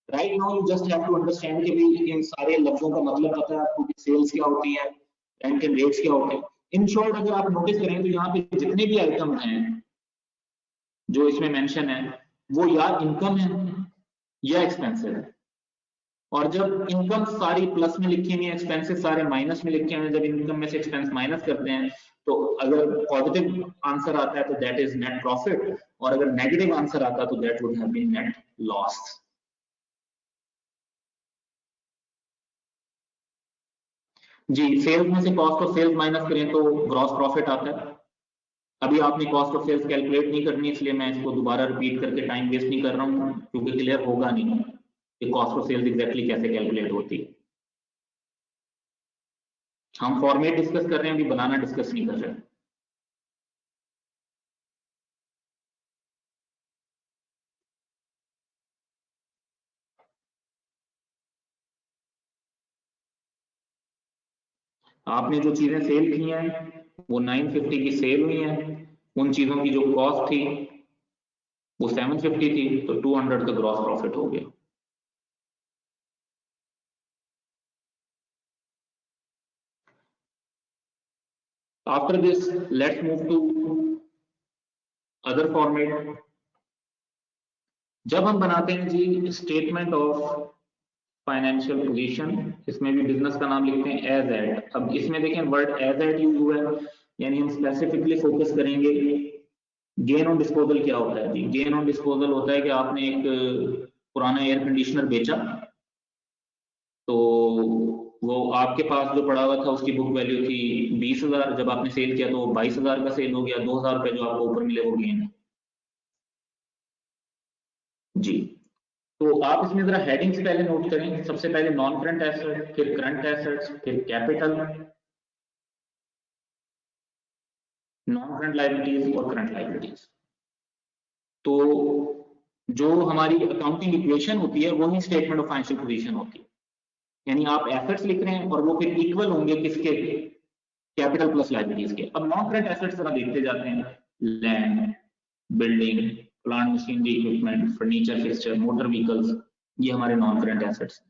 Right now you just have to understand कि भी इन सारे लफ्जों का मतलब पता है आपको कि सेल्स क्या होती है, रेंट एंड रेट्स क्या होते हैं। इन शॉर्ट अगर आप नोटिस करें तो यहाँ पे जितने भी आइटम हैं जो इसमें मेंशन है वो या इनकम है या एक्सपेंसिव है। और जब इनकम सारी प्लस में लिखी हुई है, एक्सपेंसेस सारे माइनस में लिखे हुए हैं, जब इनकम में से एक्सपेंस माइनस करते हैं तो अगर पॉजिटिव आंसर आता है तो दैट इज नेट प्रॉफिट, और अगर नेगेटिव आंसर आता है तो that would have been net loss. जी, सेल्स में से कॉस्ट ऑफ सेल्स माइनस करें तो ग्रॉस प्रॉफिट आता है। अभी आपने कॉस्ट ऑफ सेल्स कैलकुलेट नहीं करनी, इसलिए मैं इसको दोबारा रिपीट करके टाइम वेस्ट नहीं कर रहा हूँ, क्योंकि क्लियर होगा नहीं कि कॉस्ट ऑफ सेल्स एग्जैक्टली कैसे कैलकुलेट होती है। हम फॉर्मेट डिस्कस कर रहे हैं, अभी बनाना डिस्कस नहीं कर रहे हैं। आपने जो चीजें सेल की हैं वो 950 की सेल हुई हैं, उन चीजों की जो कॉस्ट थी वो 750 थी, तो 200 का ग्रॉस प्रॉफिट हो गया। After this let's move to other format. जब हम बनाते हैं जी स्टेटमेंट ऑफ फाइनेंशियल पोजीशन, इसमें भी बिजनेस का नाम लिखते हैं एज एट। अब इसमें देखें वर्ड एज एट यूज हुआ है, यानी हम स्पेसिफिकली फोकस करेंगे गेन ऑन डिस्पोजल क्या होता है जी। गेन ऑन डिस्पोजल होता है कि आपने एक पुराना एयर कंडीशनर बेचा, तो वो आपके पास जो पड़ा हुआ था उसकी बुक वैल्यू थी 20,000, जब आपने सेल किया तो 22,000 का सेल हो गया, 2,000 रुपए जो आपको ऊपर मिले वो गेन है जी। तो आप इसमें जरा हेडिंग्स पहले नोट करें। सबसे पहले नॉन करंट एसेट, फिर करंट एसेट्स, फिर कैपिटल, नॉन करंट लायबिलिटीज और करंट लायबिलिटीज। तो जो हमारी अकाउंटिंग इक्वेशन होती है वही स्टेटमेंट ऑफ फाइनेंशियल पोजीशन होती है, यानी आप एसेट्स लिख रहे हैं और वो फिर इक्वल होंगे किसके, कैपिटल प्लस लायबिलिटीज के। अब नॉन करंट एसेट्स जरा देखते जाते हैं। Land, building, plant machinery, equipment, furniture, fixture, motor vehicles, ये हमारे नॉन करंट एसेट्स।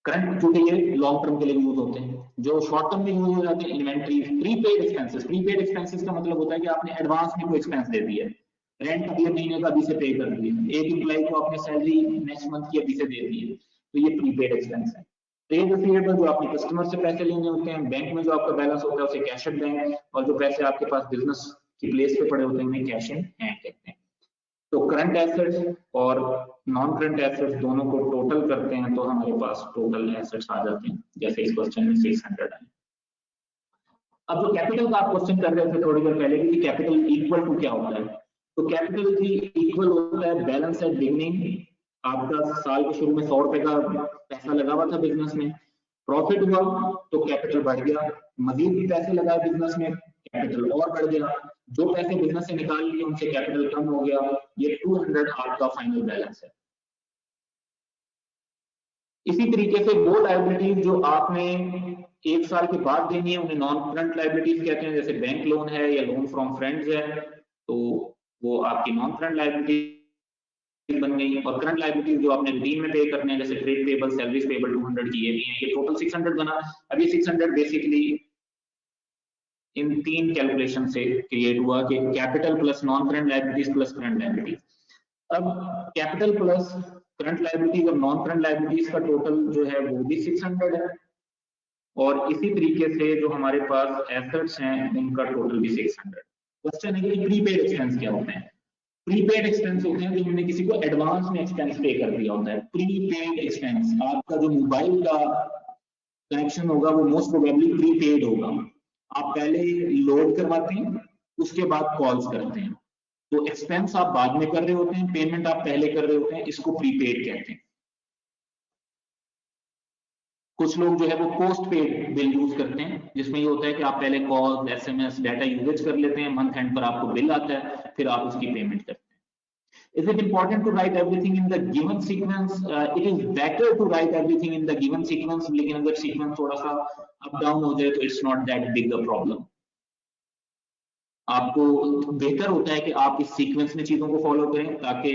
करंट क्योंकि ये लॉन्ग टर्म के लिए यूज होते हैं। जो शॉर्ट टर्म में यूज हो जाते हैं inventory, prepaid expenses. Prepaid expenses का मतलब होता है कि आपने एडवांस में कोई एक्सपेंस दे दिया है, रेंट अगले महीने का अभी से पे कर दिया, एक एम्प्लॉय को आपने सैलरी नेक्स्ट मंथ की अभी से दे दी है, तो ये प्रीपेड एक्सपेंस है। ट्रेड रिसीवेबल जो आपने कस्टमर से पैसे लेने होते हैं, बैंक में जो आपका बैलेंस होता है उसे कैश एट बैंक, और जो पैसे आपके पास बिजनेस की प्लेस पे पड़े होते हैं उन्हें कैश इन हैंड कहते हैं। तो करंट एसेट्स और नॉन करंट एसेट्स दोनों को टोटल करते हैं तो हमारे पास टोटल एसेट्स आ जाते हैं, जैसे इस क्वेश्चन में 600 है। अब जो कैपिटल का आप क्वेश्चन कर रहे थे थोड़ी देर पहले कि कैपिटल इक्वल टू क्या होता है, तो कैपिटल की इक्वल होता है बैलेंस एट बिगिनिंग। आपका साल के शुरू में 100 रुपए का पैसा लगा हुआ था बिजनेस में, प्रॉफिट हुआ तो कैपिटल बढ़ गया, मजीद भी पैसे लगाए बिजनेस में, कैपिटल और बढ़ गया, जो पैसे बिजनेस से निकाल लिए उनसे कैपिटल कम हो गया, ये 200 आपका फाइनल बैलेंस है। इसी तरीके से वो लायबिलिटीज जो आपने एक साल के बाद देनी है उन्हें नॉन करंट लायबिलिटीज कहते हैं, जैसे बैंक लोन है या लोन फ्रॉम फ्रेंड्स है, तो वो आपकी नॉन करंट लायबिलिटी बन गई। और करंट लायबिलिटीज जो आपने रूटीन में पे करने हैं, जैसे ट्रेड पेबल, सैलरीज पेबल 200 की ये भी है, ये टोटल 600 बना। अब ये 600 बेसिकली इन तीन कैलकुलेशन से क्रिएट हुआ कि capital plus non current liabilities plus current liabilities. अब कैपिटल प्लस करंट लायबिलिटीज और नॉन करंट लायबिलिटीज का टोटल जो है वो भी 600 है, और इसी तरीके से जो हमारे पास एसेट्स हैं उनका टोटल भी 600। क्वेश्चन है कि प्रीपेड एक्सपेंस क्या होते हैं। प्रीपेड एक्सपेंस होते हैं जो हमने किसी को एडवांस में एक्सपेंस पे कर दिया होता है। प्रीपेड एक्सपेंस, आपका जो मोबाइल का कनेक्शन होगा वो मोस्ट प्रोबेबली प्रीपेड होगा, आप पहले लोड करवाते हैं उसके बाद कॉल्स करते हैं, तो एक्सपेंस आप बाद में कर रहे होते हैं, पेमेंट आप पहले कर रहे होते हैं, इसको प्रीपेड कहते हैं। कुछ लोग जो है वो पोस्ट पेड बिल यूज करते हैं, जिसमें ये होता है कि आप पहले कॉल, एसएमएस, डाटा यूजेज कर लेते हैं, मंथ एंड पर आपको बिल आता है, फिर आप उसकी पेमेंट करते हैं। Is it important to write everything in the given sequence? It is better to write everything in the given sequence, लेकिन अगर सीक्वेंस थोड़ा सा अप डाउन हो जाए तो it's not that big a problem. आपको बेहतर होता है कि आप इस सीक्वेंस में चीजों को फॉलो करें ताकि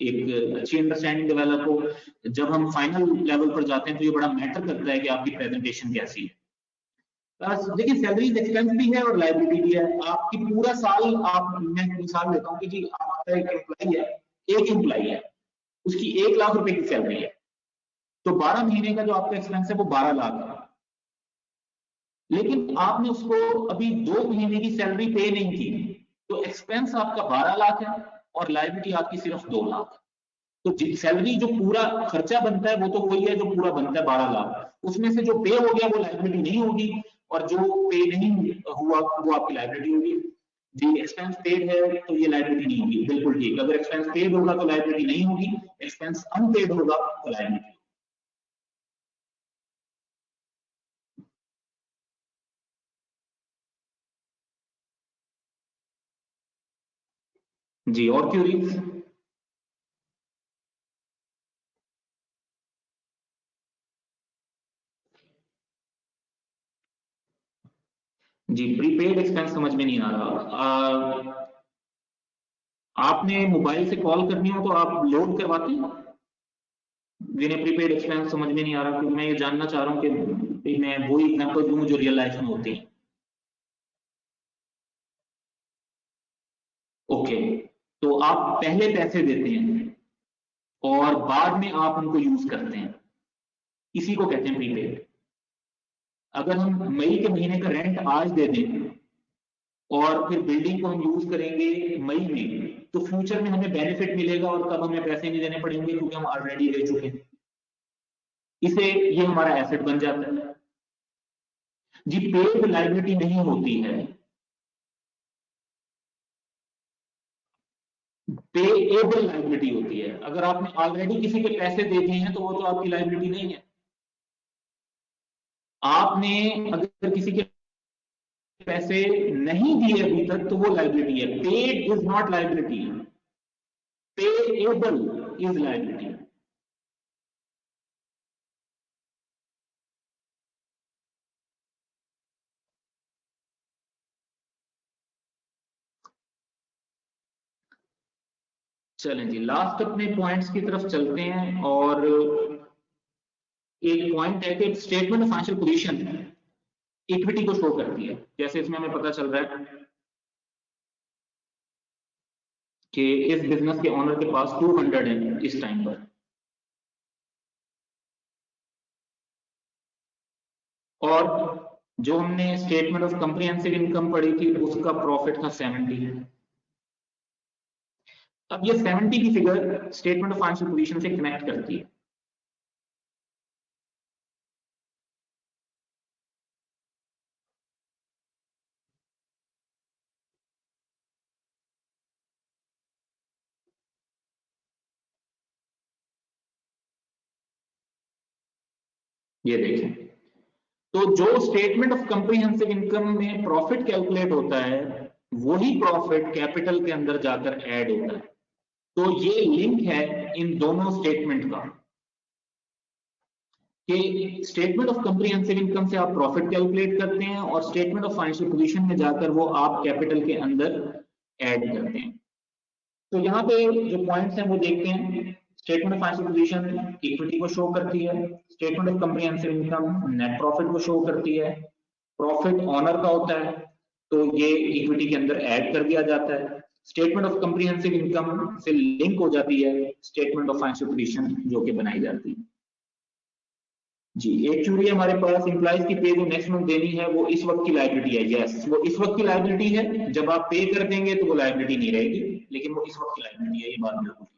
एक अच्छी अंडरस्टैंडिंग डेवलप हो। जब हम फाइनल लेवल पर जाते हैं तो ये बड़ा मैटर करता है कि आपकी प्रेजेंटेशन कैसी है। देखिए सैलरी एक्सपेंस भी है और लायबिलिटी भी है। आपकी पूरा साल, आप मैं मिसाल देता हूँ कि जी आपका एक एम्प्लॉय है, उसकी 1 लाख रुपए की सैलरी है, तो 12 महीने का जो आपका एक्सपेंस है वो 12 लाख है, लेकिन आपने उसको अभी 2 महीने की सैलरी पे नहीं की, तो एक्सपेंस आपका 12 लाख है और लायबिलिटी आपकी सिर्फ 2 लाख। तो सैलरी जो पूरा खर्चा बनता है वो तो वही है जो पूरा बनता है 12 लाख, उसमें से जो पे हो गया वो लायबिलिटी नहीं होगी, और जो पे नहीं हुआ वो आपकी लायबिलिटी होगी। जी एक्सपेंस पेड है तो ये लायबिलिटी नहीं होगी, बिल्कुल ठीक। अगर एक्सपेंस पेड होगा तो लायबिलिटी नहीं होगी, एक्सपेंस अनपेड होगा तो लायबिलिटी। जी और क्यूरीज? जी प्रीपेड एक्सपेंस समझ में नहीं आ रहा। आपने मोबाइल से कॉल करनी हो तो आप लोड करवाते हैं, जिन्हें प्रीपेड एक्सपेंस समझ में नहीं आ रहा, क्योंकि मैं ये जानना चाह रहा हूँ कि मैं वही एग्जांपल दूं जो रियल लाइफ में होती है। ओके, तो आप पहले पैसे देते हैं और बाद में आप उनको यूज करते हैं, इसी को कहते हैं प्रीपेड। अगर हम मई के महीने का रेंट आज दे दें और फिर बिल्डिंग को हम यूज करेंगे मई में, तो फ्यूचर में हमें बेनिफिट मिलेगा और तब हमें पैसे नहीं देने पड़ेंगे क्योंकि हम ऑलरेडी दे चुके हैं, इसे ये हमारा एसेट बन जाता है जी। पेड लायबिलिटी नहीं होती है, पेएबल लायबिलिटी होती है। अगर आपने ऑलरेडी किसी के पैसे दे दिए हैं तो वो तो आपकी लायबिलिटी नहीं है। आपने अगर किसी के पैसे नहीं दिए अभी तक तो वो लायबिलिटी है। Paid is not liability, payable is liability. चलें जी, लास्ट अपने पॉइंट्स की तरफ चलते हैं। और एक पॉइंट है कि statement of financial position equity को शो करती है। जैसे इसमें हमें पता चल रहा है कि इस बिजनेस के ओनर के पास 200 है इस टाइम पर, और जो हमने स्टेटमेंट ऑफ कंप्रिहेंसिव इनकम पढ़ी थी उसका प्रॉफिट था 70 है। अब ये 70 की figure statement of financial position से कनेक्ट करती है। ये देखें, तो जो स्टेटमेंट ऑफ कंप्रिहेंसिव इनकम में प्रॉफिट कैलकुलेट होता है वही प्रॉफिट कैपिटल के अंदर जाकर ऐड होता है। तो ये लिंक है इन दोनों स्टेटमेंट का कि स्टेटमेंट ऑफ कंप्रिहेंसिव इनकम से आप प्रॉफिट कैलकुलेट करते हैं और स्टेटमेंट ऑफ फाइनेंशियल पोजीशन में जाकर वो आप कैपिटल के अंदर ऐड करते हैं। तो यहाँ पे जो पॉइंट्स हैं वो देखते हैं। Statement of financial position equity को शो करती है, statement of comprehensive income net profit को शो करती है, प्रॉफिट ऑनर का होता है तो ये इक्विटी के अंदर ऐड कर दिया जाता है। स्टेटमेंट ऑफ कंप्रिहेंसिव इनकम से लिंक हो जाती है स्टेटमेंट ऑफ फाइनेंशियल पोजीशन जो कि बनाई जाती है जी। एक्चुअली हमारे पास एम्प्लॉइज की पे जो नेक्स्ट मंथ देनी है वो इस वक्त की लायबिलिटी है। यस, वो इस वक्त की लायबिलिटी है। जब आप पे कर देंगे तो वो लायबिलिटी नहीं रहेगी, लेकिन वो इस वक्त की लायबिलिटी है, ये बात बिल्कुल ठीक है।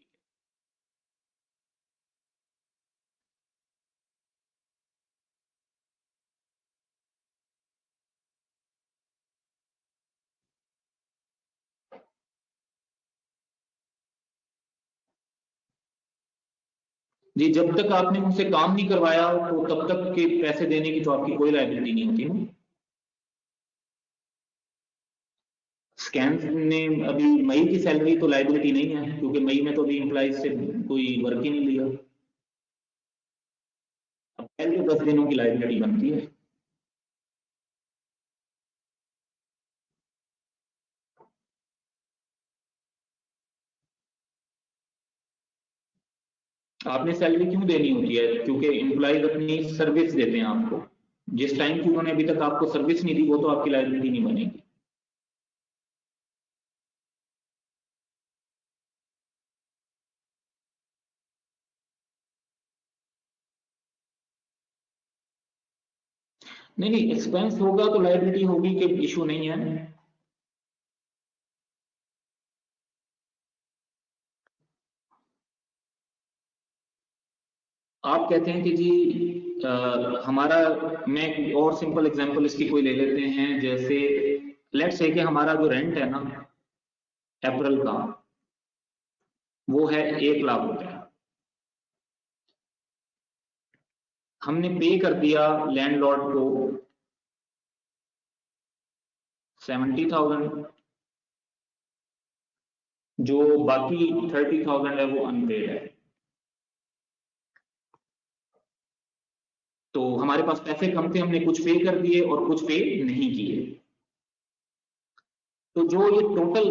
जी, जब तक आपने उनसे काम नहीं करवाया तो तब तक के पैसे देने की तो आपकी कोई लायबिलिटी नहीं होती ना। स्कैन ने अभी मई की सैलरी तो लायबिलिटी नहीं है क्योंकि मई में तो अभी एम्प्लॉइज से कोई वर्क ही नहीं लिया। अप्रैल के 10 दिनों की लायबिलिटी बनती है। आपने सैलरी क्यों देनी होती है? क्योंकि एम्प्लॉइज अपनी सर्विस देते हैं आपको। जिस टाइम की उन्होंने अभी तक आपको सर्विस नहीं दी वो तो आपकी लायबिलिटी नहीं बनेगी। नहीं नहीं, एक्सपेंस होगा तो लायबिलिटी होगी कि इशू नहीं है। आप कहते हैं कि जी हमारा, मैं एक और सिंपल एग्जांपल इसकी कोई ले लेते हैं। जैसे लेट्स से कि हमारा जो रेंट है ना अप्रैल का वो है 1,00,000 रुपए। हमने पे कर दिया लैंडलॉर्ड को 70,000, जो बाकी 30,000 है वो अनपेड है। तो हमारे पास पैसे कम थे, हमने कुछ पे कर दिए और कुछ पे नहीं किए। तो जो ये टोटल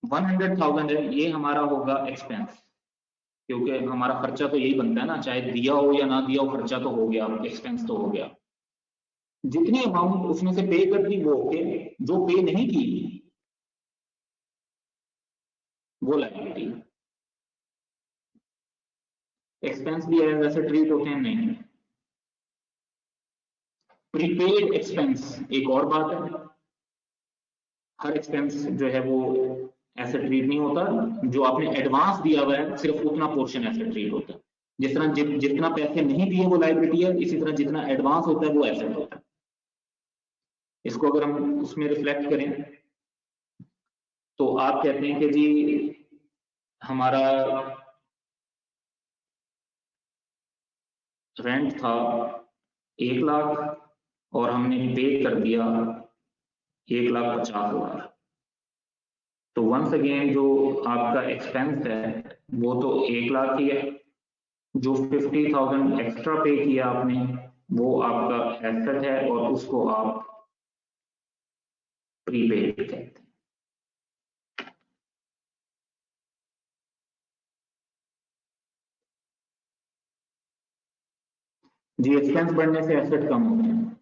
100,000 है ये हमारा होगा एक्सपेंस, क्योंकि हमारा खर्चा तो यही बनता है ना, चाहे दिया हो या ना दिया हो खर्चा तो हो गया, एक्सपेंस तो हो गया। जितनी अमाउंट उसमें से पे कर दी वो ओके, जो पे नहीं की वो लायबिलिटी। एक्सपेंस भी ऐसे ट्रीट होते हैं नहीं। प्रीपेड एक्सपेंस एक और बात है, हर एक्सपेंस जो है वो ऐसे ट्रीट नहीं होता, जो आपने एडवांस दिया हुआ है सिर्फ उतना पोर्शन ऐसे ट्रीट होता है। जिस तरह जितना पैसे नहीं दिए वो लायबिलिटी है, इसी तरह जितना एडवांस होता है वो एसेट होता है। इसको अगर हम उसमें रिफ्लेक्ट करें तो आप कहते हैं कि जी हमारा रेंट था 1 लाख और हमने पे कर दिया 1,50,000। तो वंस अगेन जो आपका एक्सपेंस है वो तो 1 लाख ही है, जो 50,000 एक्स्ट्रा पे किया आपने वो आपका एसेट है और उसको आप प्रीपेड कहते हैं। जी एक्सपेंस बढ़ने से एसेट कम होते हैं।